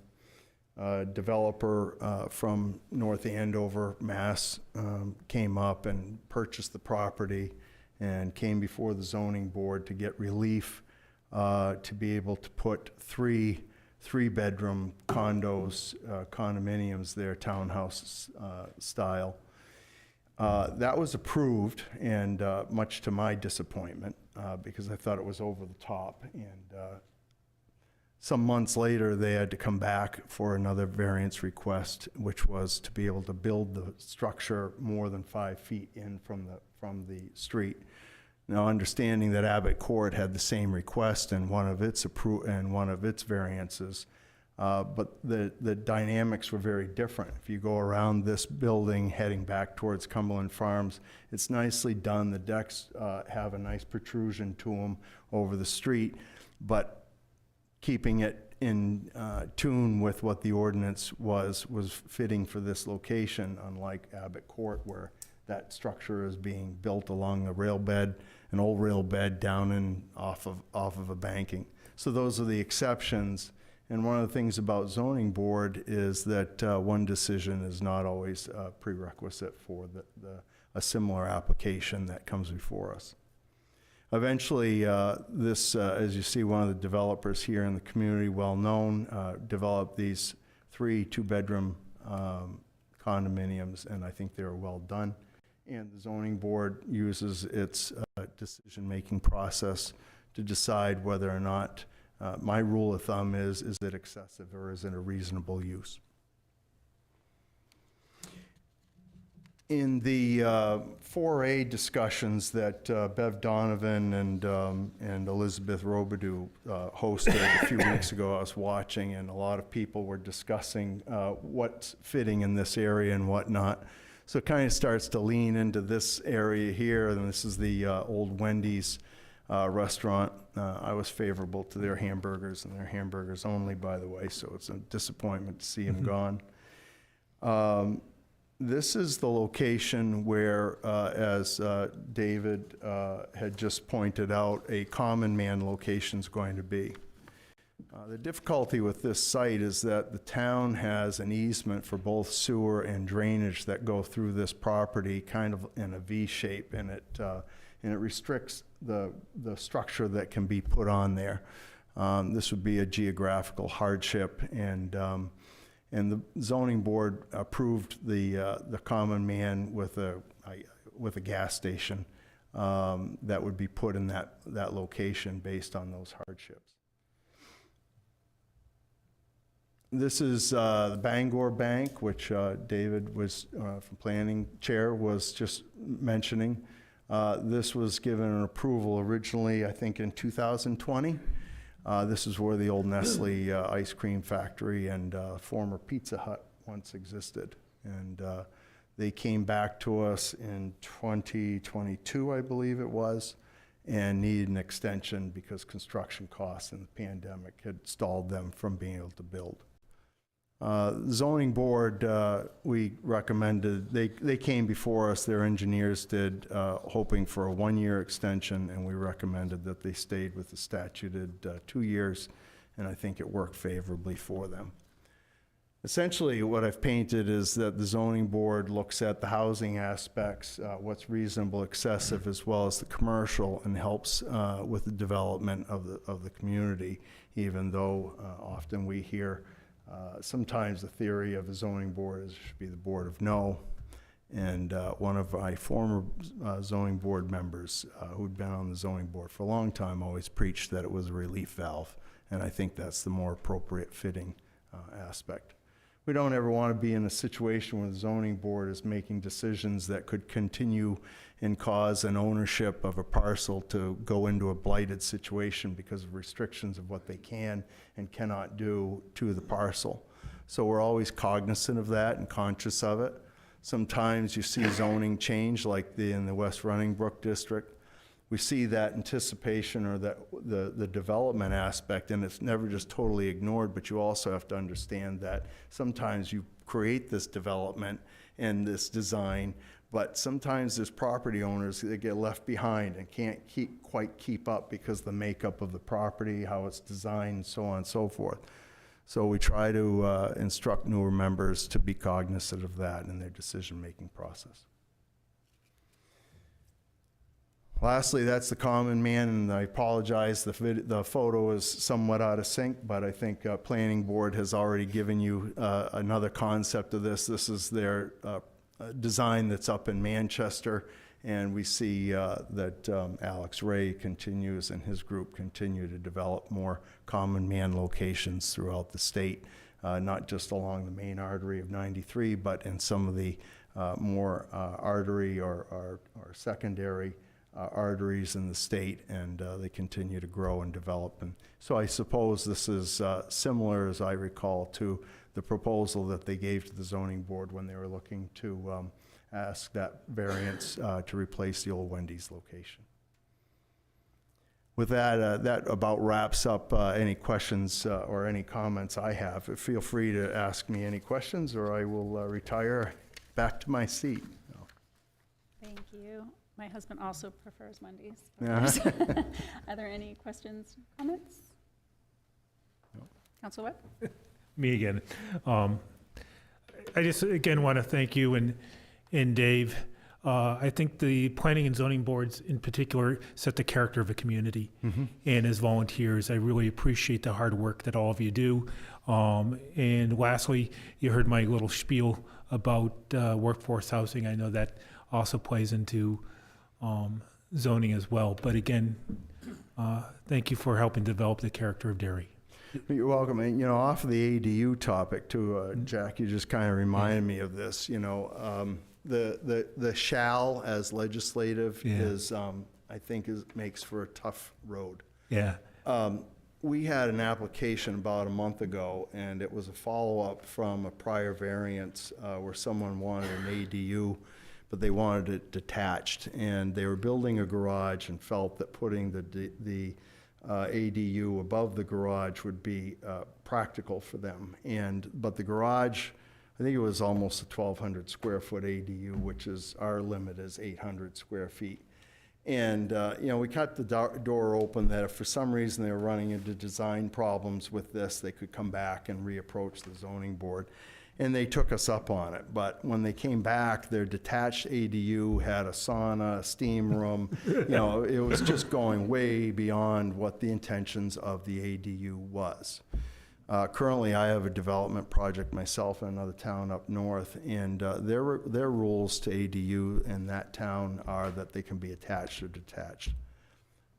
Developer from North Andover, Mass, came up and purchased the property and came before the zoning board to get relief to be able to put three-bedroom condos, condominiums there, townhouse style. That was approved, and much to my disappointment, because I thought it was over the top. And some months later, they had to come back for another variance request, which was to be able to build the structure more than 5 feet in from the street. Now, understanding that Abbott Court had the same request and one of its variances, but the dynamics were very different. If you go around this building heading back towards Cumberland Farms, it's nicely done. The decks have a nice protrusion to them over the street, but keeping it in tune with what the ordinance was fitting for this location, unlike Abbott Court, where that structure is being built along the rail bed, an old rail bed down and off of a banking. So those are the exceptions. And one of the things about zoning board is that one decision is not always a prerequisite for a similar application that comes before us. Eventually, as you see, one of the developers here in the community, well-known, developed these 3 two-bedroom condominiums, and I think they were well done. And the zoning board uses its decision-making process to decide whether or not, my rule of thumb is it excessive or is it a reasonable use? In the 4A discussions that Bev Donovan and Elizabeth Robidoux hosted a few weeks ago, I was watching, and a lot of people were discussing what's fitting in this area and whatnot. So it kind of starts to lean into this area here, and this is the old Wendy's restaurant. I was favorable to their hamburgers, and their hamburgers only, by the way, so it's a disappointment to see them gone. This is the location where, as David had just pointed out, a common man location is going to be. The difficulty with this site is that the town has an easement for both sewer and drainage that go through this property kind of in a V shape, and it restricts the structure that can be put on there. This would be a geographical hardship, and the zoning board approved the common man with a gas station that would be put in that location based on those hardships. This is the Bangor Bank, which David was from Planning Chair was just mentioning. This was given an approval originally, I think, in 2020. This is where the old Nestle ice cream factory and former Pizza Hut once existed. And they came back to us in 2022, I believe it was, and needed an extension because construction costs and the pandemic had stalled them from being able to build. Zoning board, we recommended, they came before us, their engineers did, hoping for a 1-year extension, and we recommended that they stayed with the statuted 2 years, and I think it worked favorably for them. Essentially, what I've painted is that the zoning board looks at the housing aspects, what's reasonable, excessive, as well as the commercial, and helps with the development of the community, even though often we hear sometimes the theory of the zoning board is it should be the board of no. And one of my former zoning board members who'd been on the zoning board for a long time always preached that it was a relief valve. And I think that's the more appropriate fitting aspect. We don't ever want to be in a situation where the zoning board is making decisions that could continue and cause an ownership of a parcel to go into a blighted situation because of restrictions of what they can and cannot do to the parcel. So we're always cognizant of that and conscious of it. Sometimes you see zoning change, like in the West Running Brook District. We see that anticipation or that the development aspect, and it's never just totally ignored, but you also have to understand that sometimes you create this development and this design, but sometimes there's property owners that get left behind and can't quite keep up because the makeup of the property, how it's designed, so on and so forth. So we try to instruct newer members to be cognizant of that in their decision-making process. Lastly, that's the common man, and I apologize, the photo is somewhat out of sync, but I think Planning Board has already given you another concept of this. This is their design that's up in Manchester, and we see that Alex Ray continues and his group continue to develop more common man locations throughout the state, not just along the main artery of 93, but in some of the more artery or secondary arteries in the state, and they continue to grow and develop. And so I suppose this is similar, as I recall, to the proposal that they gave to the zoning board when they were looking to ask that variance to replace the old Wendy's location. With that, that about wraps up any questions or any comments I have. Feel free to ask me any questions, or I will retire back to my seat. Thank you. My husband also prefers Mondays. Yeah. Are there any questions, comments? No. Council Webb? Me again. I just, again, want to thank you and Dave. I think the planning and zoning boards in particular set the character of a community. And as volunteers, I really appreciate the hard work that all of you do. And lastly, you heard my little spiel about workforce housing. I know that also plays into zoning as well. But again, thank you for helping develop the character of Derry. You're welcome. And, off of the ADU topic too, Jack, you just kind of reminded me of this. The shall as legislative is, I think, makes for a tough road. Yeah. We had an application about a month ago, and it was a follow-up from a prior variance where someone wanted an ADU, but they wanted it detached, and they were building a garage and felt that putting the ADU above the garage would be practical for them. But the garage, I think it was almost a 1,200 square foot ADU, which is, our limit is 800 square feet. And, we cut the door open that if for some reason they were running into design problems with this, they could come back and reapproach the zoning board. And they took us up on it. But when they came back, their detached ADU had a sauna, a steam room. It was just going way beyond what the intentions of the ADU was. Currently, I have a development project myself in another town up north, and their rules to ADU in that town are that they can be attached or detached.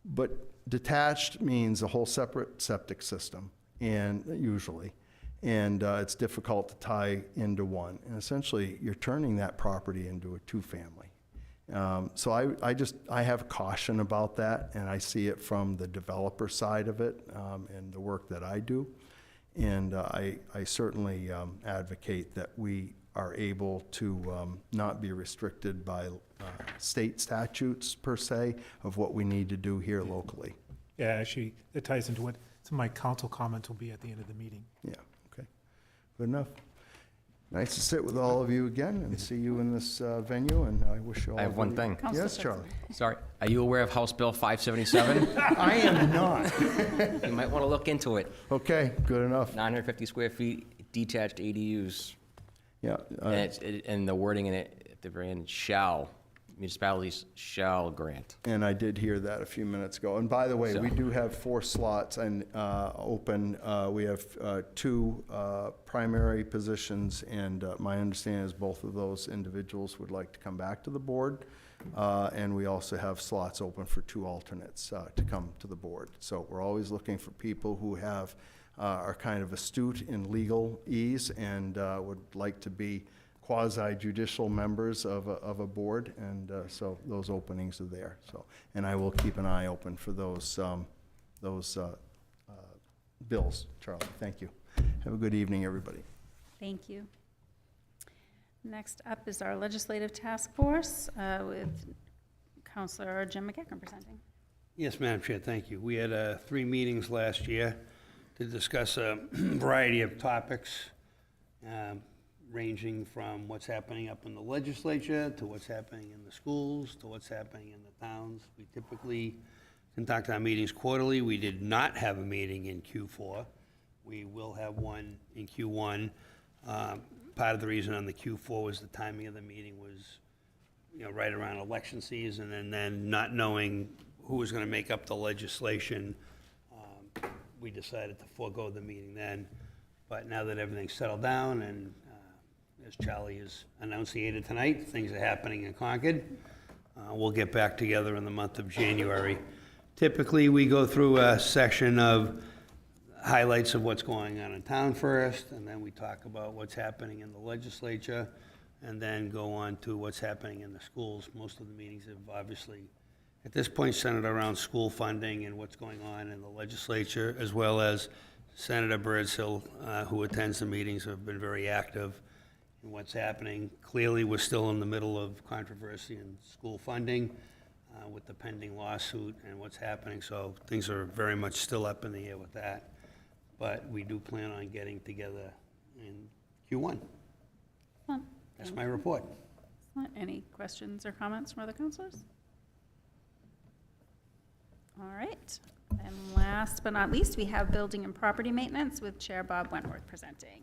But detached means a whole separate septic system, and usually. And it's difficult to tie into one. And essentially, you're turning that property into a two-family. So I have caution about that, and I see it from the developer side of it and the work that I do. And I certainly advocate that we are able to not be restricted by state statutes, per se, of what we need to do here locally. Yeah, actually, it ties into what some of my council comments will be at the end of the meeting. Yeah. Good enough. Nice to sit with all of you again and see you in this venue, and I wish you all. I have one thing. Yes, Charlie. Sorry. Are you aware of House Bill 577? I am not. You might want to look into it. Okay, good enough. 950 square feet, detached ADUs. Yeah. And the wording in it at the very end, municipalities shall grant. And I did hear that a few minutes ago. And by the way, So- we do have 4 slots and open. We have 2 primary positions, and my understanding is both of those individuals would like to come back to the board. And we also have slots open for 2 alternates to come to the board. So we're always looking for people who are kind of astute in legal ease and would like to be quasi-judicial members of a board, and so those openings are there. So, and I will keep an eye open for those bills. Charlie, thank you. Have a good evening, everybody. Thank you. Next up is our legislative task force with Councilor Jim McEachern presenting. Yes, Madam Chair, thank you. We had 3 meetings last year to discuss a variety of topics, ranging from what's happening up in the legislature, to what's happening in the schools, to what's happening in the towns. We typically conduct our meetings quarterly. We did not have a meeting in Q4. We will have one in Q1. Part of the reason on the Q4 was the timing of the meeting was, right around election season, and then not knowing who was going to make up the legislation, we decided to forego the meeting then. But now that everything's settled down, and as Charlie has enunciated tonight, things are happening in Concord, we'll get back together in the month of January. Typically, we go through a section of highlights of what's going on in town first, and then we talk about what's happening in the legislature, and then go on to what's happening in the schools. Most of the meetings have obviously, at this point, centered around school funding and what's going on in the legislature, as well as Senator Birdshill, who attends the meetings, have been very active in what's happening. Clearly, we're still in the middle of controversy in school funding with the pending lawsuit and what's happening, so things are very much still up in the air with that. But we do plan on getting together in Q1. Excellent. That's my report. Excellent. Any questions or comments from other councilors? All right. And last but not least, we have building and property maintenance with Chair Bob Wentworth presenting.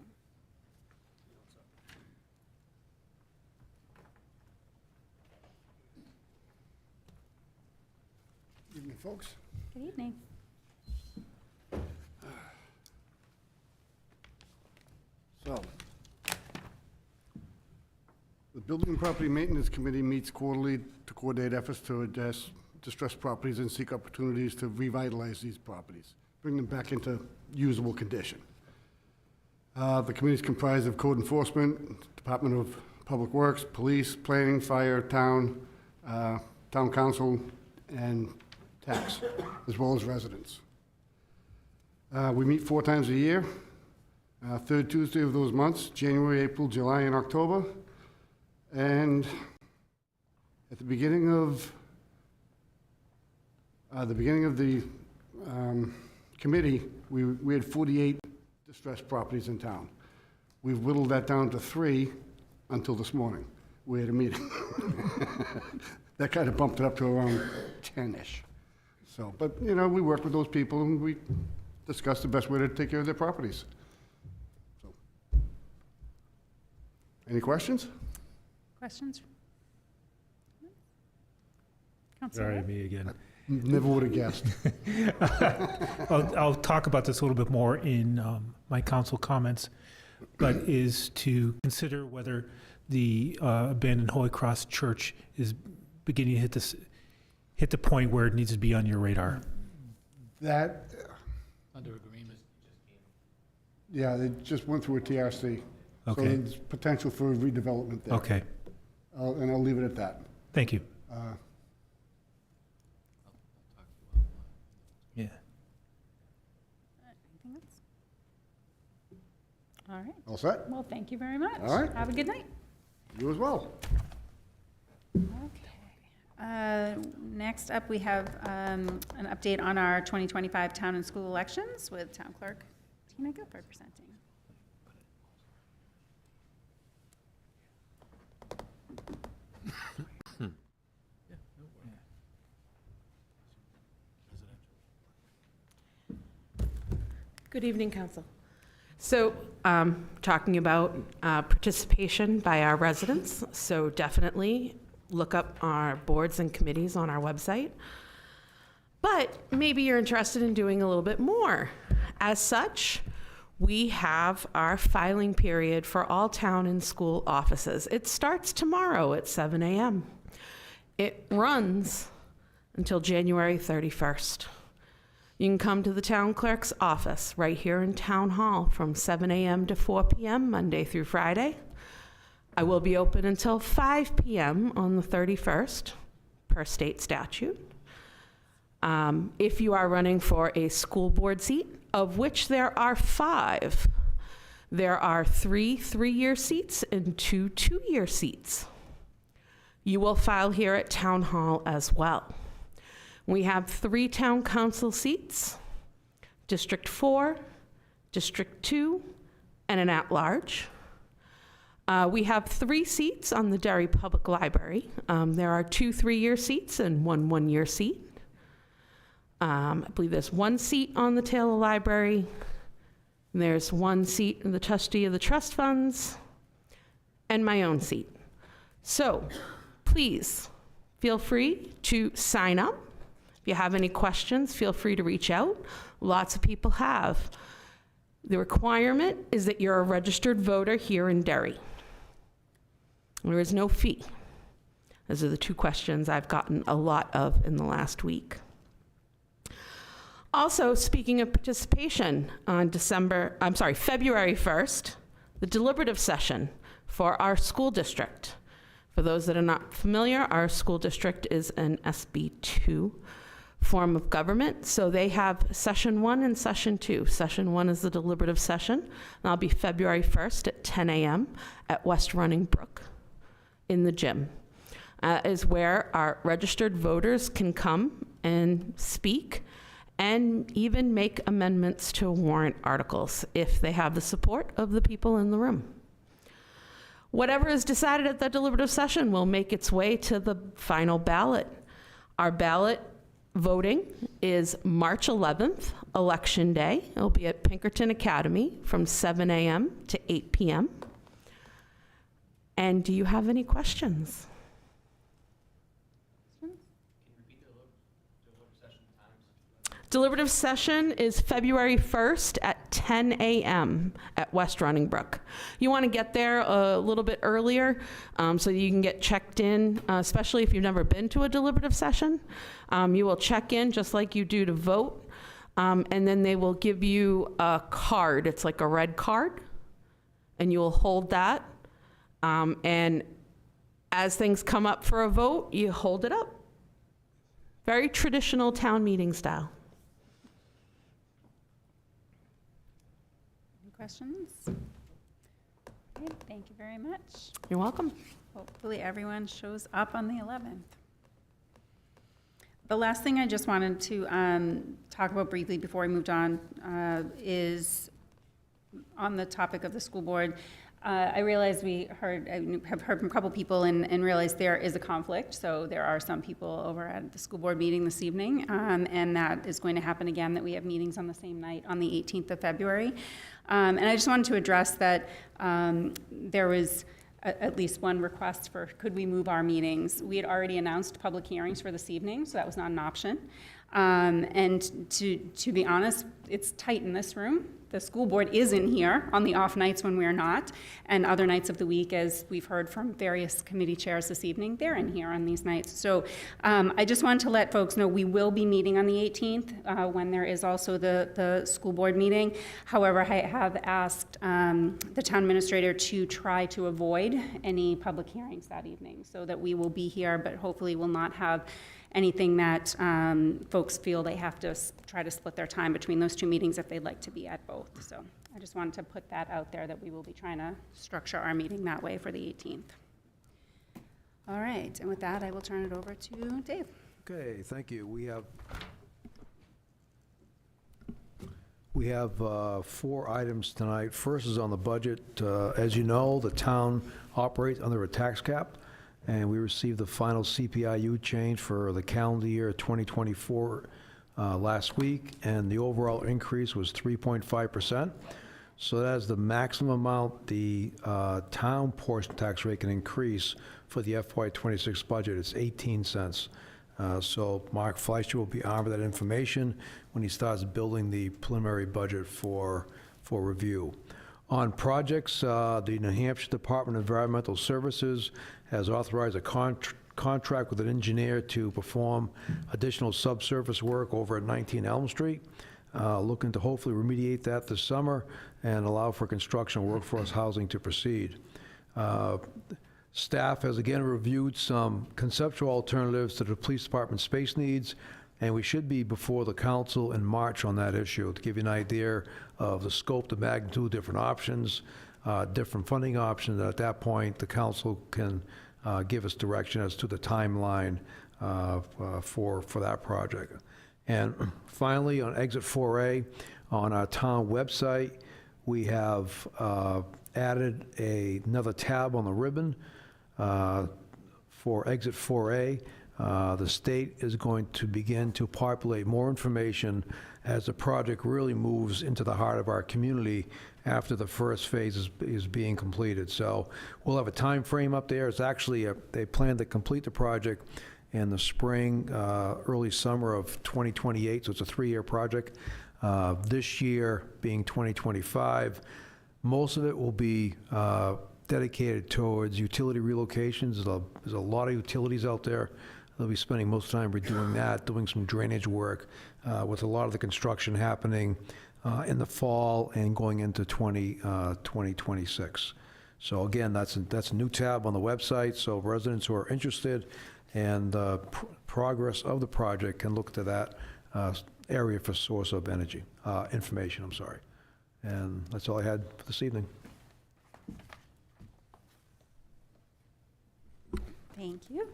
Good evening, folks. Good evening. So, the Building and Property Maintenance Committee meets quarterly to coordinate efforts to address distressed properties and seek opportunities to revitalize these properties, bring them back into usable condition. The committee is comprised of code enforcement, Department of Public Works, police, planning, fire, town council, and tax, as well as residents. We meet 4 times a year. Third Tuesday of those months, January, April, July, and October. And at the beginning of the committee, we had 48 distressed properties in town. We've whittled that down to 3 until this morning. We had a meeting. That kind of bumped it up to around 10-ish. So, but, we worked with those people and we discussed the best way to take care of their properties. So, any questions? Questions? Councilor Sorry, Webb? me again. Never would have guessed. I'll talk about this a little bit more in my council comments, but is to consider whether the abandoned Holy Cross Church is beginning to hit the point where it needs to be on your radar. That, Under agreement. yeah, they just went through a TRC. Okay. So there's potential for redevelopment there. Okay, And I'll leave it at that. thank you. Yeah. Anything else? All right. All set? Well, thank you very much. All right. Have a good night. You as well. Okay. Next up, we have an update on our 2025 town and school elections with Town Clerk Tina Guilford presenting. Good evening, Council. So, talking about participation by our residents, so definitely look up our boards and committees on our website. But maybe you're interested in doing a little bit more. As such, we have our filing period for all town and school offices. It starts tomorrow at 7 a.m. It runs until January 31st. You can come to the town clerk's office right here in Town Hall from 7 a.m. to 4 p.m. Monday through Friday. I will be open until 5 p.m. on the 31st, per state statute. If you are running for a school board seat, of which there are 5, There are 3 3-year seats and 2 2-year seats. You will file here at Town Hall as well. We have 3 town council seats, District 4, District 2, and an at-large. We have 3 seats on the Derry Public Library. There are 2 3-year seats and 1 1-year seat. I believe there's 1 seat on the Taylor Library. There's 1 seat in the trustee of the trust funds, and my own seat. So please feel free to sign up. If you have any questions, feel free to reach out. Lots of people have. The requirement is that you're a registered voter here in Derry. There is no fee. Those are the 2 questions I've gotten a lot of in the last week. Also, speaking of participation, on February 1st, the deliberative session for our school district. For those that are not familiar, our school district is an SB2 form of government, so they have session 1 and session 2. Session 1 is the deliberative session, and that'll be February 1st at 10 a.m. at West Running Brook in the gym. Is where our registered voters can come and speak and even make amendments to warrant articles if they have the support of the people in the room. Whatever is decided at the deliberative session will make its way to the final ballot. Our ballot voting is March 11th, Election Day. It'll be at Pinkerton Academy from 7 a.m. to 8 p.m. And do you have any questions? Deliberative session is February 1st at 10 a.m. at West Running Brook. You want to get there a little bit earlier so you can get checked in, especially if you've never been to a deliberative session. You will check in just like you do to vote, and then they will give you a card. It's like a red card, and you will hold that. And as things come up for a vote, you hold it up. Very traditional town meeting style. Questions? Okay, thank you very much. You're welcome. Hopefully everyone shows up on the 11th. The last thing I just wanted to talk about briefly before we moved on is on the topic of the school board. I realize have heard from a couple people and realized there is a conflict. So there are some people over at the school board meeting this evening, and that is going to happen again, that we have meetings on the same night on the 18th of February. And I just wanted to address that there was at least one request for could we move our meetings. We had already announced public hearings for this evening, so that was not an option. And to be honest, it's tight in this room. The school board is in here on the off nights when we're not, and other nights of the week, as we've heard from various committee chairs this evening, they're in here on these nights. So I just wanted to let folks know we will be meeting on the 18th when there is also the school board meeting. However, I have asked the town administrator to try to avoid any public hearings that evening so that we will be here, but hopefully will not have anything that folks feel they have to try to split their time between those 2 meetings if they'd like to be at both. So I just wanted to put that out there, that we will be trying to structure our meeting that way for the 18th. All right, and with that, I will turn it over to Dave. Okay, thank you. We have 4 items tonight. First is on the budget. As you know, the town operates under a tax cap, and we received the final CPIU change for the calendar year 2024 last week, and the overall increase was 3.5%. So that is the maximum amount the town portion tax rate can increase for the FY26 budget. It's 18 cents. So Mark Fleischer will be armed with that information when he starts building the preliminary budget for review. On projects, the New Hampshire Department of Environmental Services has authorized a contract with an engineer to perform additional subsurface work over at 19 Elm Street, looking to hopefully remediate that this summer and allow for construction of workforce housing to proceed. Staff has again reviewed some conceptual alternatives to the police department space needs. And we should be before the council in March on that issue, to give you an idea of the scope, the magnitude, different options, different funding options. At that point, the council can give us direction as to the timeline for that project. And finally, on Exit 4A, on our town website, we have added another tab on the ribbon for Exit 4A. The state is going to begin to populate more information as the project really moves into the heart of our community after the first phase is being completed. So we'll have a time frame up there. It's actually, they plan to complete the project in the spring, early summer of 2028, so it's a 3-year project. This year being 2025, most of it will be dedicated towards utility relocations. There's a lot of utilities out there. They'll be spending most of the time redoing that, doing some drainage work, with a lot of the construction happening in the fall and going into 2026. So again, that's a new tab on the website, so residents who are interested and progress of the project can look to that area for source of energy, information, I'm sorry. And that's all I had for this evening. Thank you.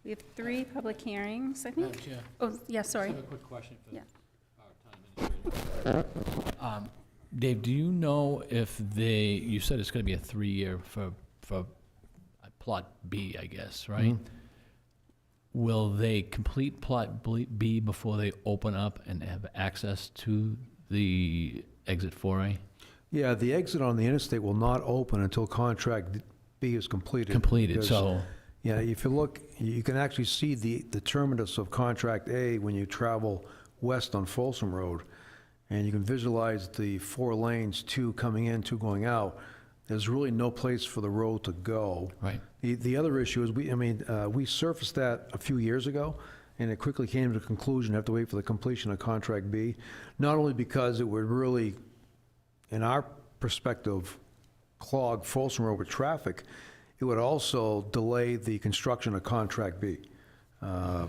We have 3 public hearings, I think. Madam Chair. Oh, yeah, sorry. I have a quick question for Yeah. our town administrator. Dave, do you know if you said it's going to be a 3-year for Plot B, I guess, right? Mm-hmm. Will they complete Plot B before they open up and have access to the Exit 4A? Yeah, the exit on the interstate will not open until contract B is completed. Completed, because, so... Yeah, if you look, you can actually see the terminus of contract A when you travel west on Folsom Road, and you can visualize the 4 lanes, 2 coming in, 2 going out. There's really no place for the road to go. Right. The other issue is, we surfaced that a few years ago, and it quickly came to the conclusion, have to wait for the completion of contract B, not only because it would really, in our perspective, clog Folsom Road with traffic, it would also delay the construction of contract B.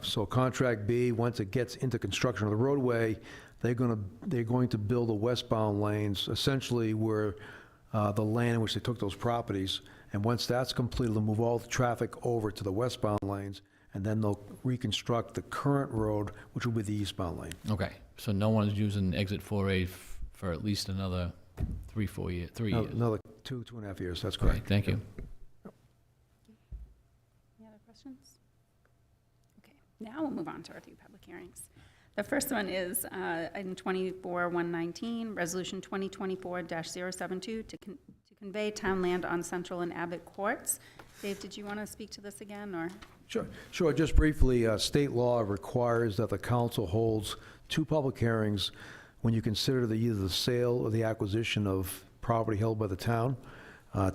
So contract B, once it gets into construction of the roadway, they're going to build the westbound lanes, essentially where the land in which they took those properties, and once that's completed, they'll move all the traffic over to the westbound lanes, and then they'll reconstruct the current road, which will be the eastbound lane. Okay, so no one's using Exit 4A for at least another 3 years? Another 2.5 years, that's correct. Okay, thank you. Any other questions? Okay, now we'll move on to our 3 public hearings. The first one is item 24-119, Resolution 2024-072 to convey town land on Central and Abbott Courts. Dave, did you want to speak to this again, or? Sure, just briefly, state law requires that the council holds 2 public hearings when you consider either the sale or the acquisition of property held by the town.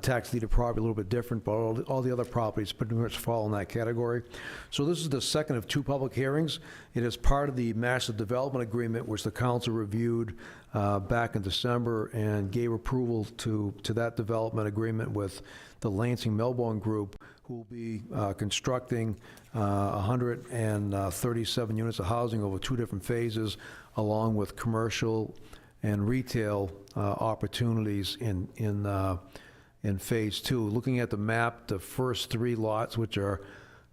Tax deeded property a little bit different, but all the other properties pretty much fall in that category. So this is the second of 2 public hearings. It is part of the Master Development Agreement, which the council reviewed back in December and gave approval to that development agreement with the Lansing Melbourne Group, who will be constructing 137 units of housing over 2 different phases, along with commercial and retail opportunities in phase 2. Looking at the map, the first 3 lots, which are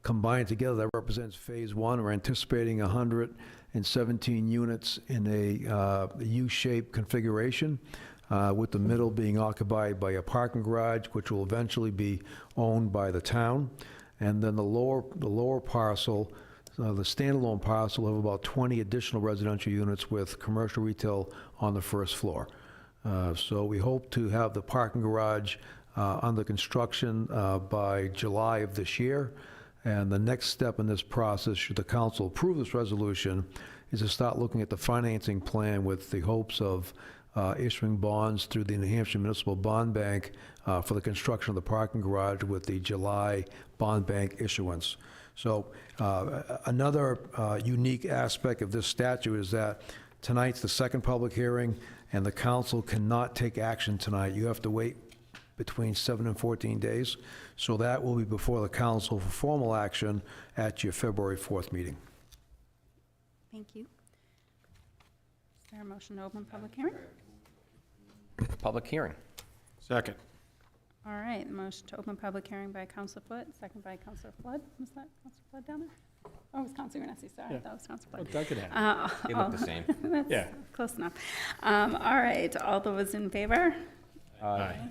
combined together, that represents phase 1. We're anticipating 117 units in a U-shaped configuration, with the middle being occupied by a parking garage, which will eventually be owned by the town. And then the lower parcel, the standalone parcel, will have about 20 additional residential units with commercial retail on the first floor. So we hope to have the parking garage under construction by July of this year. And the next step in this process, should the council approve this resolution, is to start looking at the financing plan with the hopes of issuing bonds through the New Hampshire Municipal Bond Bank for the construction of the parking garage with the July bond bank issuance. So another unique aspect of this statute is that tonight's the second public hearing, and the council cannot take action tonight. You have to wait between 7 and 14 days. So that will be before the council for formal action at your February 4th meeting. thank you. Is there a motion to open public hearing? Public hearing. Second. All right, the motion to open public hearing by Counselor Foot, second by Counselor Flood. Was that Counselor Flood down there? Oh, it was Counselor Ganesi, sorry, Yeah. that was Counselor Flood. Well, Doug could have it. They look the same. That's Yeah. close enough. All right, all those in favor? Aye.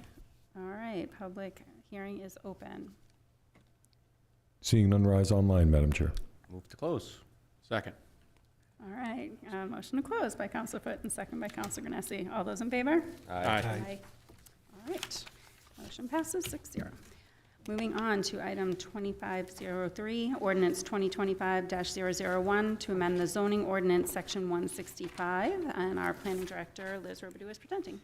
All right, public hearing is open. Seeing none, rise online, Madam Chair. Move to close. Second. All right, motion to close by Counselor Foot and second by Counselor Ganesi. All those in favor? Aye. All right, motion passes 6-0. Moving on to item 2503, ordinance 2025-001, to amend the zoning ordinance, section 165, and our planning director, Liz Robidoux, is presenting.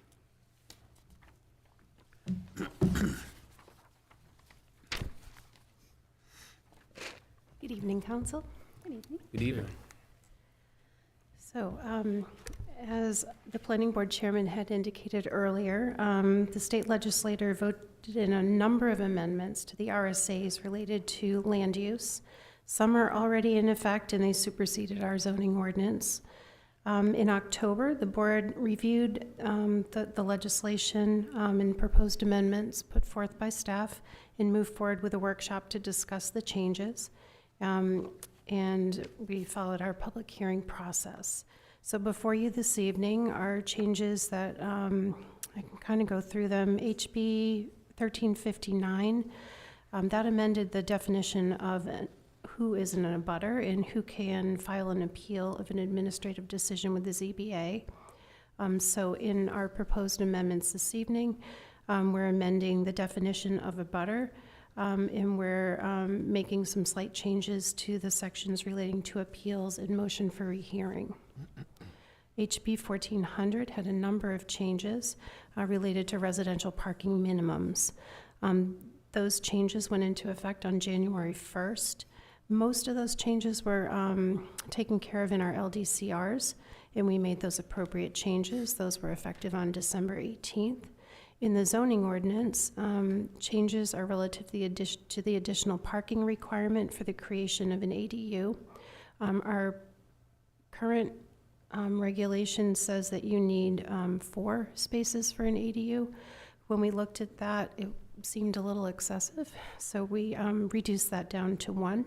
Good evening, Council. Good evening. Good evening. So, as the Planning Board Chairman had indicated earlier, the state legislature voted in a number of amendments to the RSAs related to land use. Some are already in effect and they superseded our zoning ordinance. In October, the board reviewed the legislation and proposed amendments put forth by staff and moved forward with a workshop to discuss the changes. And we followed our public hearing process. So before you this evening are changes that I can kind of go through them. HB 1359, that amended the definition of who is an abutter and who can file an appeal of an administrative decision with the ZBA. So in our proposed amendments this evening, we're amending the definition of abutter, and we're making some slight changes to the sections relating to appeals and motion for rehearing. HB 1400 had a number of changes related to residential parking minimums. Those changes went into effect on January 1st. Most of those changes were taken care of in our LDCRs, and we made those appropriate changes. Those were effective on December 18th. In the zoning ordinance, changes are relative to the additional parking requirement for the creation of an ADU. Our current regulation says that you need 4 spaces for an ADU. When we looked at that, it seemed a little excessive, so we reduced that down to 1.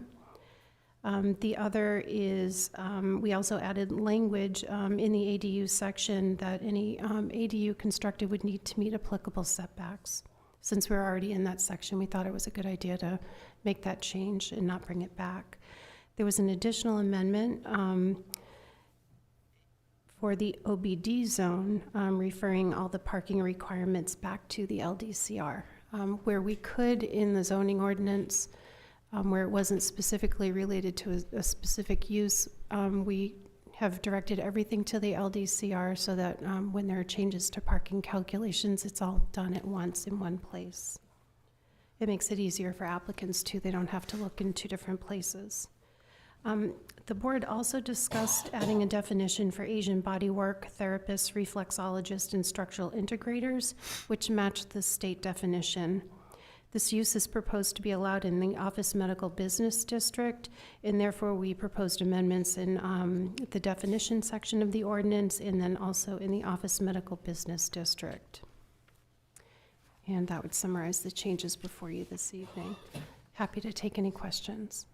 The other is we also added language in the ADU section that any ADU constructed would need to meet applicable setbacks. Since we're already in that section, we thought it was a good idea to make that change and not bring it back. There was an additional amendment for the OBD zone, referring all the parking requirements back to the LDCR. Where we could in the zoning ordinance, where it wasn't specifically related to a specific use, we have directed everything to the LDCR so that when there are changes to parking calculations, it's all done at once in one place. It makes it easier for applicants too. They don't have to look in 2 different places. The board also discussed adding a definition for Asian bodywork therapists, reflexologists, and structural integrators, which matched the state definition. This use is proposed to be allowed in the office medical business district, and therefore we proposed amendments in the definition section of the ordinance and then also in the office medical business district. And that would summarize the changes before you this evening. Happy to take any questions.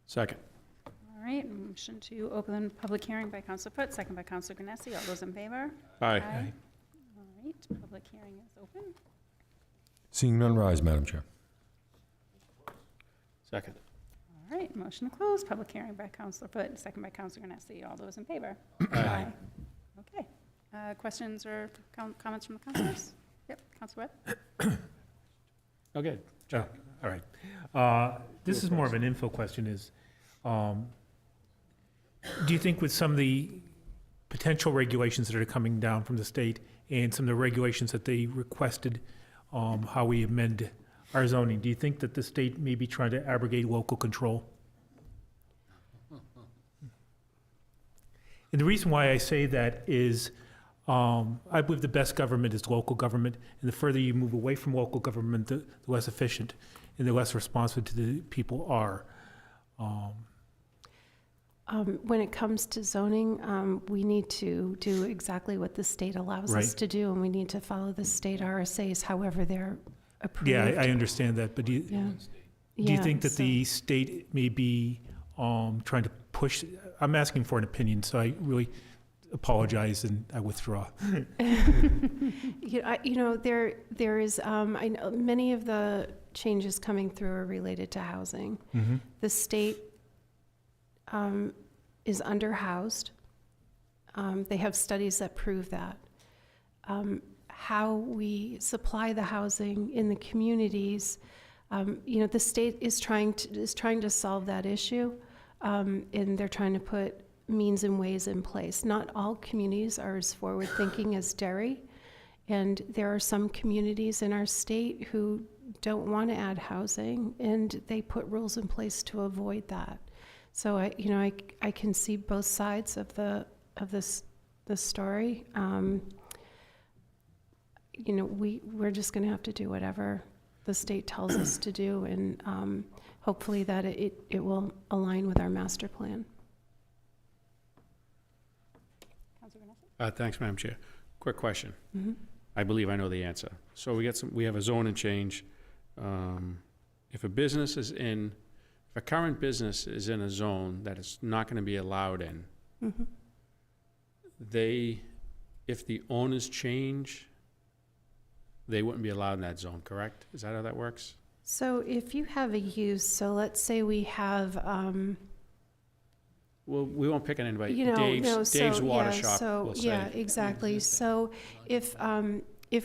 Second. All right, motion to open public hearing by Counselor Foot, second by Counselor Ganesi. All those in favor? Aye. All right, public hearing is open. Seeing none, rise, Madam Chair. Second. All right, motion to close public hearing by Counselor Foot, second by Counselor Ganesi. All those in favor? Aye. Okay. Questions or comments from the councilors? Yep, Counselor Webb? Okay. Oh, all right. This is more of an info question is, do you think with some of the potential regulations that are coming down from the state and some of the regulations that they requested, how we amend our zoning, do you think that the state may be trying to abrogate local control? And the reason why I say that is I believe the best government is local government, and the further you move away from local government, the less efficient and the less responsive to the people are. When it comes to zoning, we need to do exactly what the state allows us Right. to do, and we need to follow the state RSAs, however they're approved. Yeah, I understand that, but do you, Yeah. do you Yeah, think that so- the state may be trying to push, I'm asking for an opinion, so I really apologize and I withdraw. There is, I know many of the changes coming through are related to housing. Mhm. The state is underhoused. They have studies that prove that. How we supply the housing in the communities, the state is trying to solve that issue, and they're trying to put means and ways in place. Not all communities are as forward-thinking as Derry, and there are some communities in our state who don't want to add housing, and they put rules in place to avoid that. So I can see both sides of the story. We're just going to have to do whatever the state tells us to do, and hopefully that it will align with our master plan. Thanks, Madam Chair. Quick question. Mhm. I believe I know the answer. So we have a zoning change. If a current business is in a zone that it's not going to be allowed in, Mhm. if the owners change, they wouldn't be allowed in that zone, correct? Is that how that works? So if you have a use, so let's say we have, Well, we won't pick on anybody. no, Dave's Water Shop, we'll say. Yeah, exactly. So if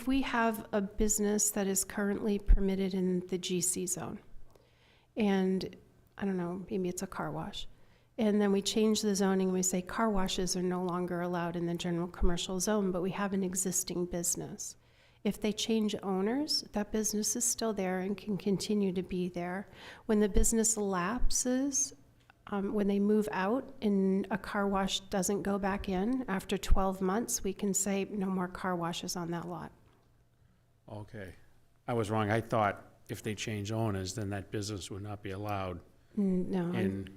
we have a business that is currently permitted in the GC zone, and I don't know, maybe it's a car wash, and then we change the zoning and we say car washes are no longer allowed in the general commercial zone, but we have an existing business. If they change owners, that business is still there and can continue to be there. When the business lapses, when they move out and a car wash doesn't go back in, after 12 months, we can say no more car washes on that lot. Okay. I was wrong. I thought if they change owners, then that business would not be allowed. No, And the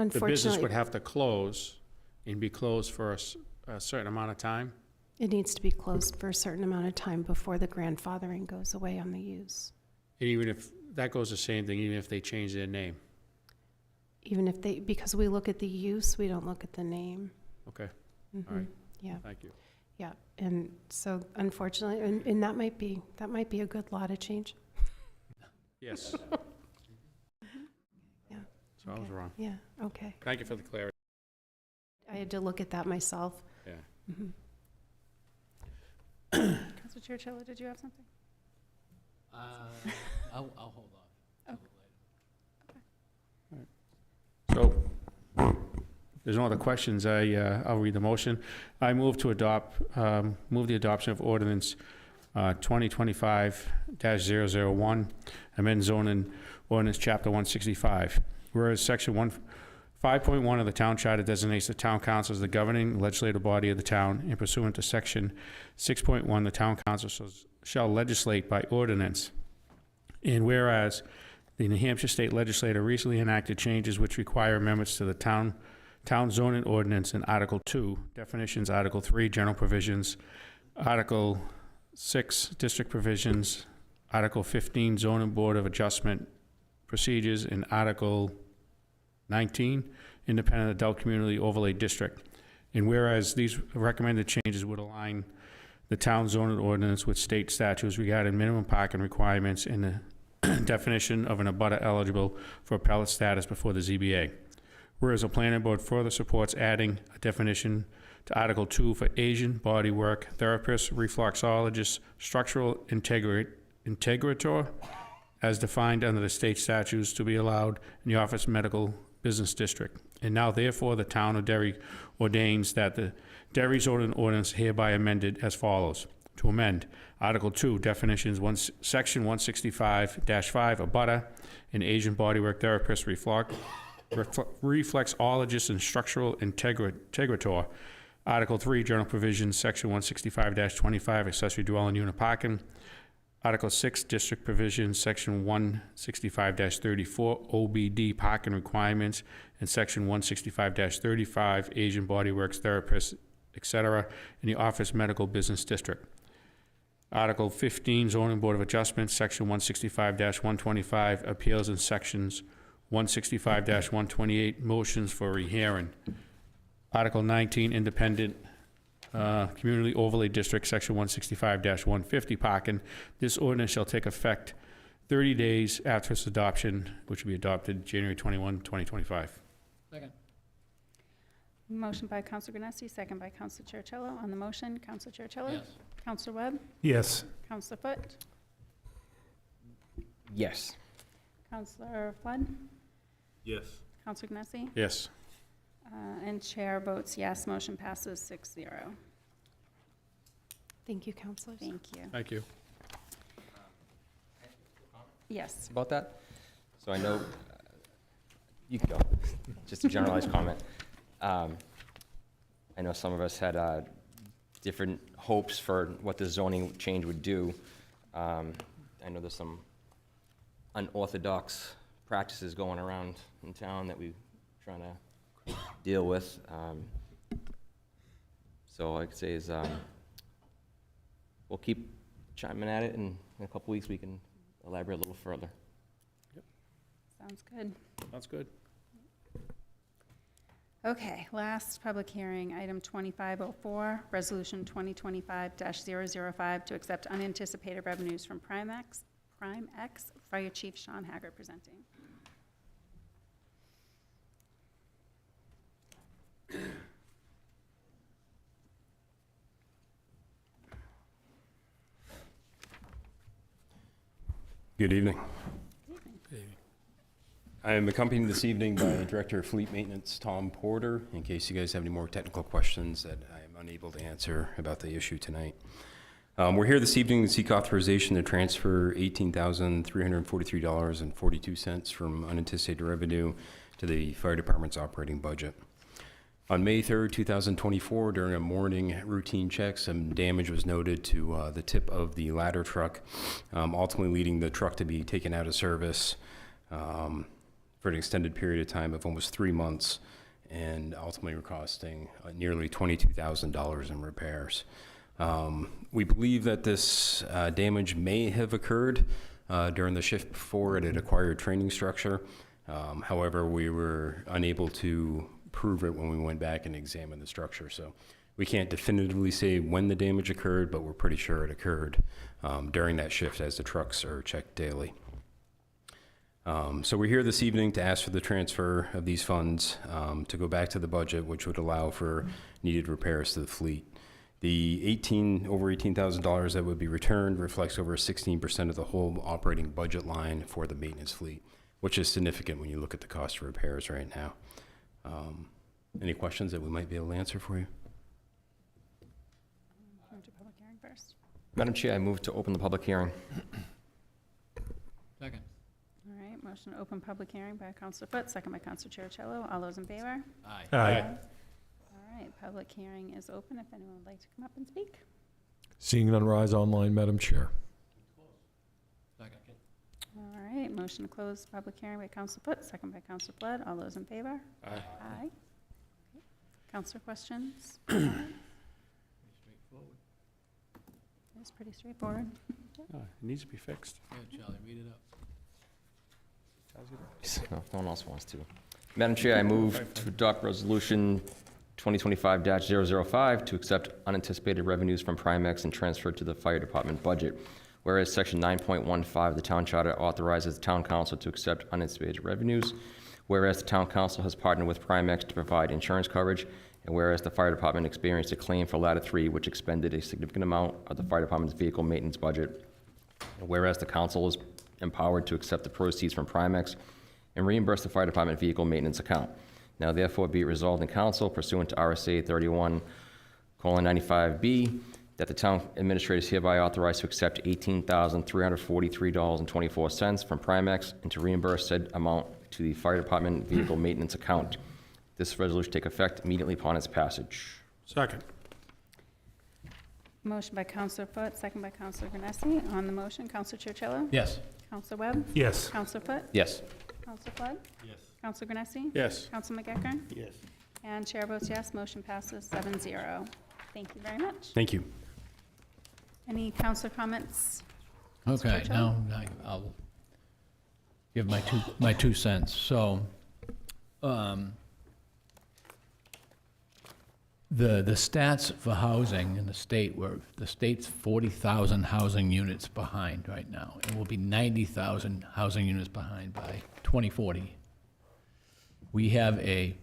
unfortunately. business would have to close and be closed for a certain amount of time? It needs to be closed for a certain amount of time before the grandfathering goes away on the use. And even if, that goes the same thing, even if they change their name? Even if because we look at the use, we don't look at the name. Okay. Mhm. All right. Yeah. Thank you. Yeah, and so unfortunately, and that might be a good law to change. Yes. Yeah. So I was wrong. Yeah, okay. Thank you for the clarity. I had to look at that myself. Yeah. Mhm. Councilor Churchill, did you have something? I'll hold off. So, if there's no other questions, I'll read the motion. I move to move the adoption of ordinance 2025-001, amend zoning ordinance chapter 165. Whereas section 5.1 of the town charter designates the town council as the governing legislative body of the town, and pursuant to section 6.1, the town council shall legislate by ordinance. And whereas the New Hampshire State Legislature recently enacted changes which require amendments to the town zoning ordinance in Article 2, definitions, Article 3, general provisions, Article 6, district provisions, Article 15, zoning board of adjustment procedures, and Article 19, independent adult community overlay district. And whereas these recommended changes would align the town zoning ordinance with state statutes regarding minimum parking requirements and the definition of an abutter eligible for appellate status before the ZBA. Whereas the planning board further supports adding a definition to Article 2 for Asian bodywork therapist, reflexologist, structural integrator, as defined under the state statutes to be allowed in the office medical business district. And now therefore the town of Derry ordains that the Derry zoning ordinance hereby amended as follows. To amend Article 2, definitions, Section 165-5, abutter, and Asian bodywork therapist, reflexologist, and structural integrator. Article 3, general provisions, Section 165-25, accessory dwelling unit parking. Article 6, District Provisions, Section 165-34, OBD parking requirements, and Section 165-35, Asian Body Works therapists, etc., in the Office Medical Business District. Article 15, Zoning Board of Adjustments, Section 165-125, appeals in Sections 165-128, motions for rehearing. Article 19, Independent Community Overlay District, Section 165-150, parking. This ordinance shall take effect 30 days after its adoption, which will be adopted January 21, 2025. Second. Motion by Counselor Ganesi, second by Counselor Chercello. On the motion, Counselor Chercello? Yes. Counselor Webb? Yes. Counselor Foot? Yes. Counselor Flood? Yes. Counselor Ganesi? Yes. And chair votes yes, motion passes 6-0. Thank you, counselors. Thank you. Thank you. Yes. About that? So I know, you can go, just a generalized comment. I know some of us had different hopes for what the zoning change would do. I know there's some unorthodox practices going around in town that we're trying to deal with. So all I could say is we'll keep chiming at it, and in a couple weeks we can elaborate a little further. Sounds good. Sounds good. Okay, last public hearing, item 2504, resolution 2025-005 to accept unanticipated revenues from Prime X, Fire Chief Sean Haggard presenting. Good evening. I am accompanied this evening by Director of Fleet Maintenance, Tom Porter, in case you guys have any more technical questions that I am unable to answer about the issue tonight. We're here this evening to seek authorization to transfer $18,343.42 from unanticipated revenue to the fire department's operating budget. On May 3rd, 2024, during a morning routine check, some damage was noted to the tip of the ladder truck, ultimately leading the truck to be taken out of service for an extended period of time of almost 3 months, and ultimately costing nearly $22,000 in repairs. We believe that this damage may have occurred during the shift before at an acquired training structure. However, we were unable to prove it when we went back and examined the structure. So we can't definitively say when the damage occurred, but we're pretty sure it occurred during that shift as the trucks are checked daily. So we're here this evening to ask for the transfer of these funds to go back to the budget, which would allow for needed repairs to the fleet. The over $18,000 that would be returned reflects over 16% of the whole operating budget line for the maintenance fleet, which is significant when you look at the cost of repairs right now. Any questions that we might be able to answer for you? Move to public hearing first. Madam Chair, I move to open the public hearing. Second. All right, motion to open public hearing by Counselor Foot, second by Counselor Chercello. All those in favor? Aye. Aye. All right, public hearing is open if anyone would like to come up and speak. Seeing none, rise online, Madam Chair. Second. All right, motion to close public hearing by Counselor Foot, second by Counselor Flood. All those in favor? Aye. Aye. Okay. Counselor questions? Pretty straightforward. It's pretty straightforward. Oh, it needs to be fixed. Yeah, Charlie, read it up. No, if no one else wants to. Madam Chair, I move to adopt resolution 2025-005 to accept unanticipated revenues from Primex and transfer to the fire department budget. Whereas section 9.15 of the town charter authorizes the town council to accept unanticipated revenues. Whereas the town council has partnered with Primex to provide insurance coverage. And whereas the fire department experienced a claim for ladder 3, which expended a significant amount of the fire department's vehicle maintenance budget. And whereas the council is empowered to accept the proceeds from Primex and reimburse the fire department vehicle maintenance account. Now therefore be it resolved in council pursuant to RSA 31:95B that the town administrator is hereby authorized to accept $18,343.24 from Primex and to reimburse said amount to the fire department vehicle maintenance account. This resolution take effect immediately upon its passage. Second. Motion by Counselor Foot, second by Counselor Granessi. On the motion, Counselor Churchillo? Yes. Counselor Webb? Yes. Counselor Foot? Yes. Counselor Flood? Yes. Counselor Granessi? Yes. Counselor McEachern? Yes. And chair votes yes, motion passes 7-0. Thank you very much. Thank you. Any counselor comments? Okay, Churchill? now I'll give my 2 cents. So, the stats for housing in the state were, the state's 40,000 housing units behind right now. It will be 90,000 housing units behind by 2040. We have a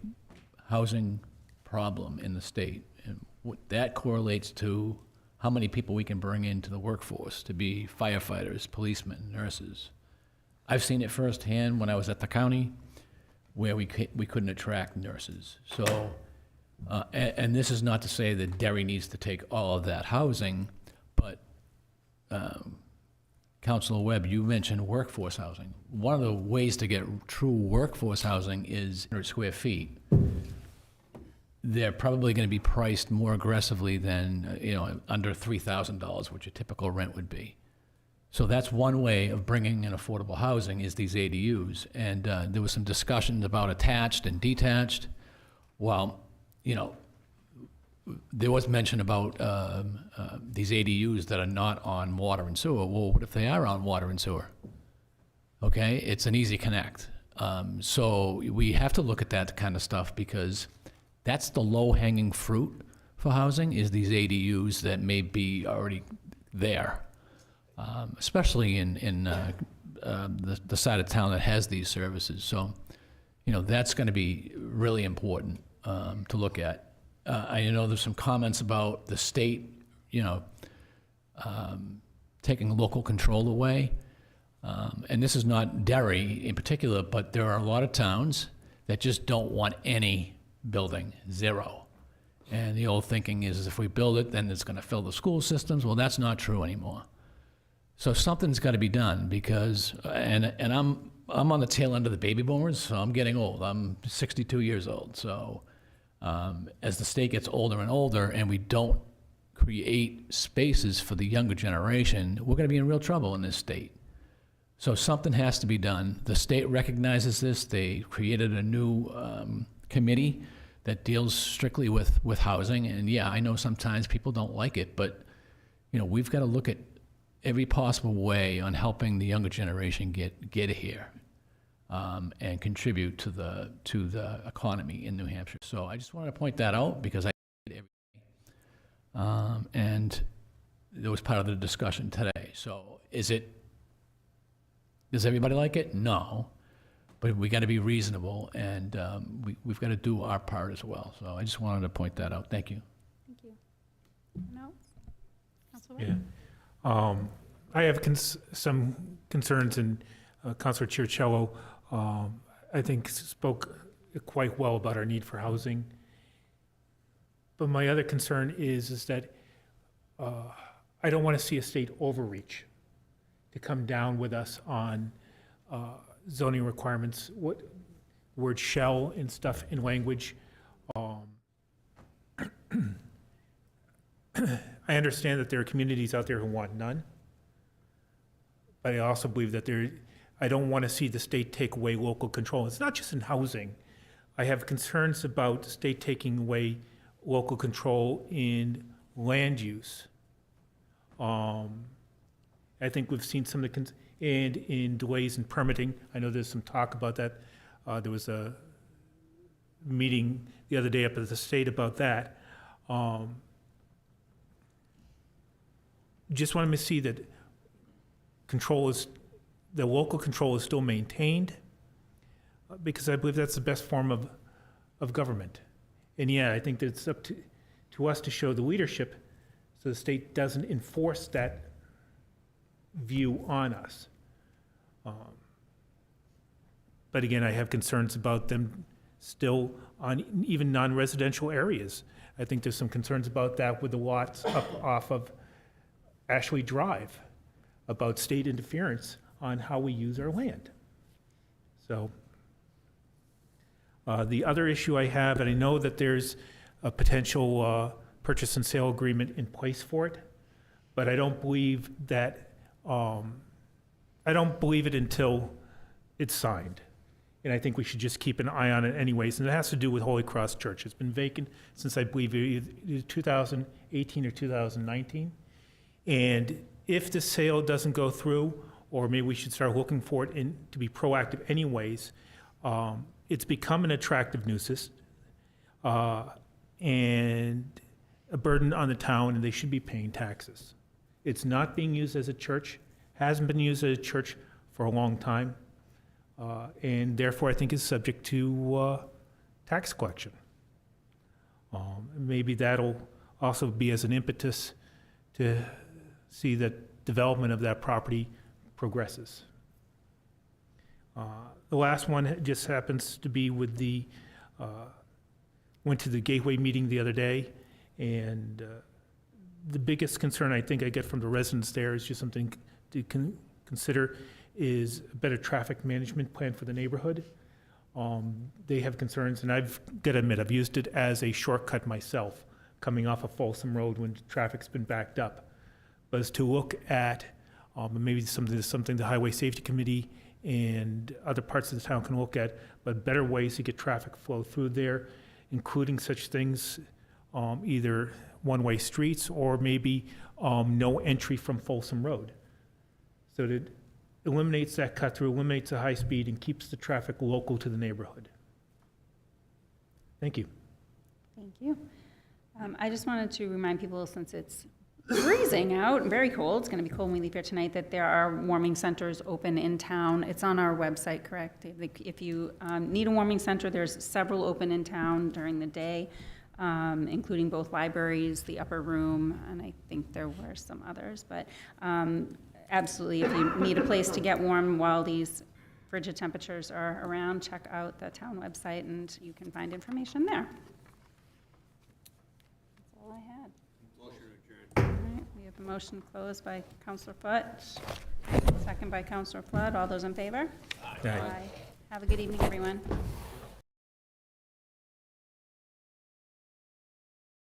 housing problem in the state, and what that correlates to how many people we can bring into the workforce to be firefighters, policemen, nurses. I've seen it firsthand when I was at the county, where we couldn't attract nurses. So, and this is not to say that Derry needs to take all of that housing, but Councilor Webb, you mentioned workforce housing. One of the ways to get true workforce housing is 100 square feet. They're probably going to be priced more aggressively than, under $3,000, which a typical rent would be. So that's one way of bringing in affordable housing is these ADUs. And there was some discussions about attached and detached. Well, there was mention about these ADUs that are not on water and sewer. Well, what if they are on water and sewer? Okay, it's an easy connect. So we have to look at that kind of stuff because that's the low-hanging fruit for housing is these ADUs that may be already there, especially in the side of town that has these services. So, that's going to be really important to look at. I know there's some comments about the state, taking local control away. And this is not Derry in particular, but there are a lot of towns that just don't want any building, zero. And the old thinking is if we build it, then it's going to fill the school systems. Well, that's not true anymore. So something's got to be done because, and I'm on the tail end of the baby boomers, so I'm getting old. I'm 62 years old. So as the state gets older and older and we don't create spaces for the younger generation, we're going to be in real trouble in this state. So something has to be done. The state recognizes this. They created a new committee that deals strictly with housing. And yeah, I know sometimes people don't like it, but we've got to look at every possible way on helping the younger generation get here and contribute to the economy in New Hampshire. So I just wanted to point that out because I did every day. And it was part of the discussion today. So does everybody like it? No. But we got to be reasonable, and we've got to do our part as well. So I just wanted to point that out. Thank you. Thank you. Anyone else? Counselor Webb? Yeah. I have some concerns, and Councilor Chircello, I think, spoke quite well about our need for housing. But my other concern is that I don't want to see a state overreach to come down with us on zoning requirements, what word shall and stuff in language. I understand that there are communities out there who want none, but I also believe that I don't want to see the state take away local control. It's not just in housing. I have concerns about the state taking away local control in land use. I think we've seen some of the and in delays in permitting. I know there's some talk about that. There was a meeting the other day up at the state about that. Just want to see that the local control is still maintained because I believe that's the best form of government. And yeah, I think that it's up to us to show the leadership so the state doesn't enforce that view on us. But again, I have concerns about them still on even non-residential areas. I think there's some concerns about that with the lots up off of Ashley Drive, about state interference on how we use our land. So the other issue I have, and I know that there's a potential purchase and sale agreement in place for it, but I don't believe that, I don't believe it until it's signed. And I think we should just keep an eye on it anyways. And it has to do with Holy Cross Church. It's been vacant since I believe either 2018 or 2019. And if the sale doesn't go through, or maybe we should start looking for it to be proactive anyways, it's become an attractive nuisance and a burden on the town, and they should be paying taxes. It's not being used as a church, hasn't been used as a church for a long time, and therefore I think is subject to tax collection. Maybe that'll also be as an impetus to see that development of that property progresses. The last one just happens to be with the, went to the Gateway meeting the other day, and the biggest concern I think I get from the residents there is just something to consider is a better traffic management plan for the neighborhood. They have concerns, and I've got to admit, I've used it as a shortcut myself, coming off of Folsom Road when traffic's been backed up. But is to look at, maybe something the Highway Safety Committee and other parts of the town can look at, but better ways to get traffic flow through there, including such things, either one-way streets or maybe no entry from Folsom Road. So that eliminates that cut through, eliminates the high speed, and keeps the traffic local to the neighborhood. Thank you. Thank you. I just wanted to remind people, since it's freezing out and very cold, it's going to be cold when we leave here tonight, that there are warming centers open in town. It's on our website, correct? If you need a warming center, there's several open in town during the day, including both libraries, the upper room, and I think there were some others. But absolutely, if you need a place to get warm while these frigid temperatures are around, check out the town website and you can find information there. That's all I had. All right, we have a motion closed by Councilor Foot, second by Councilor Flood. All those in favor? Aye. Have a good evening, everyone.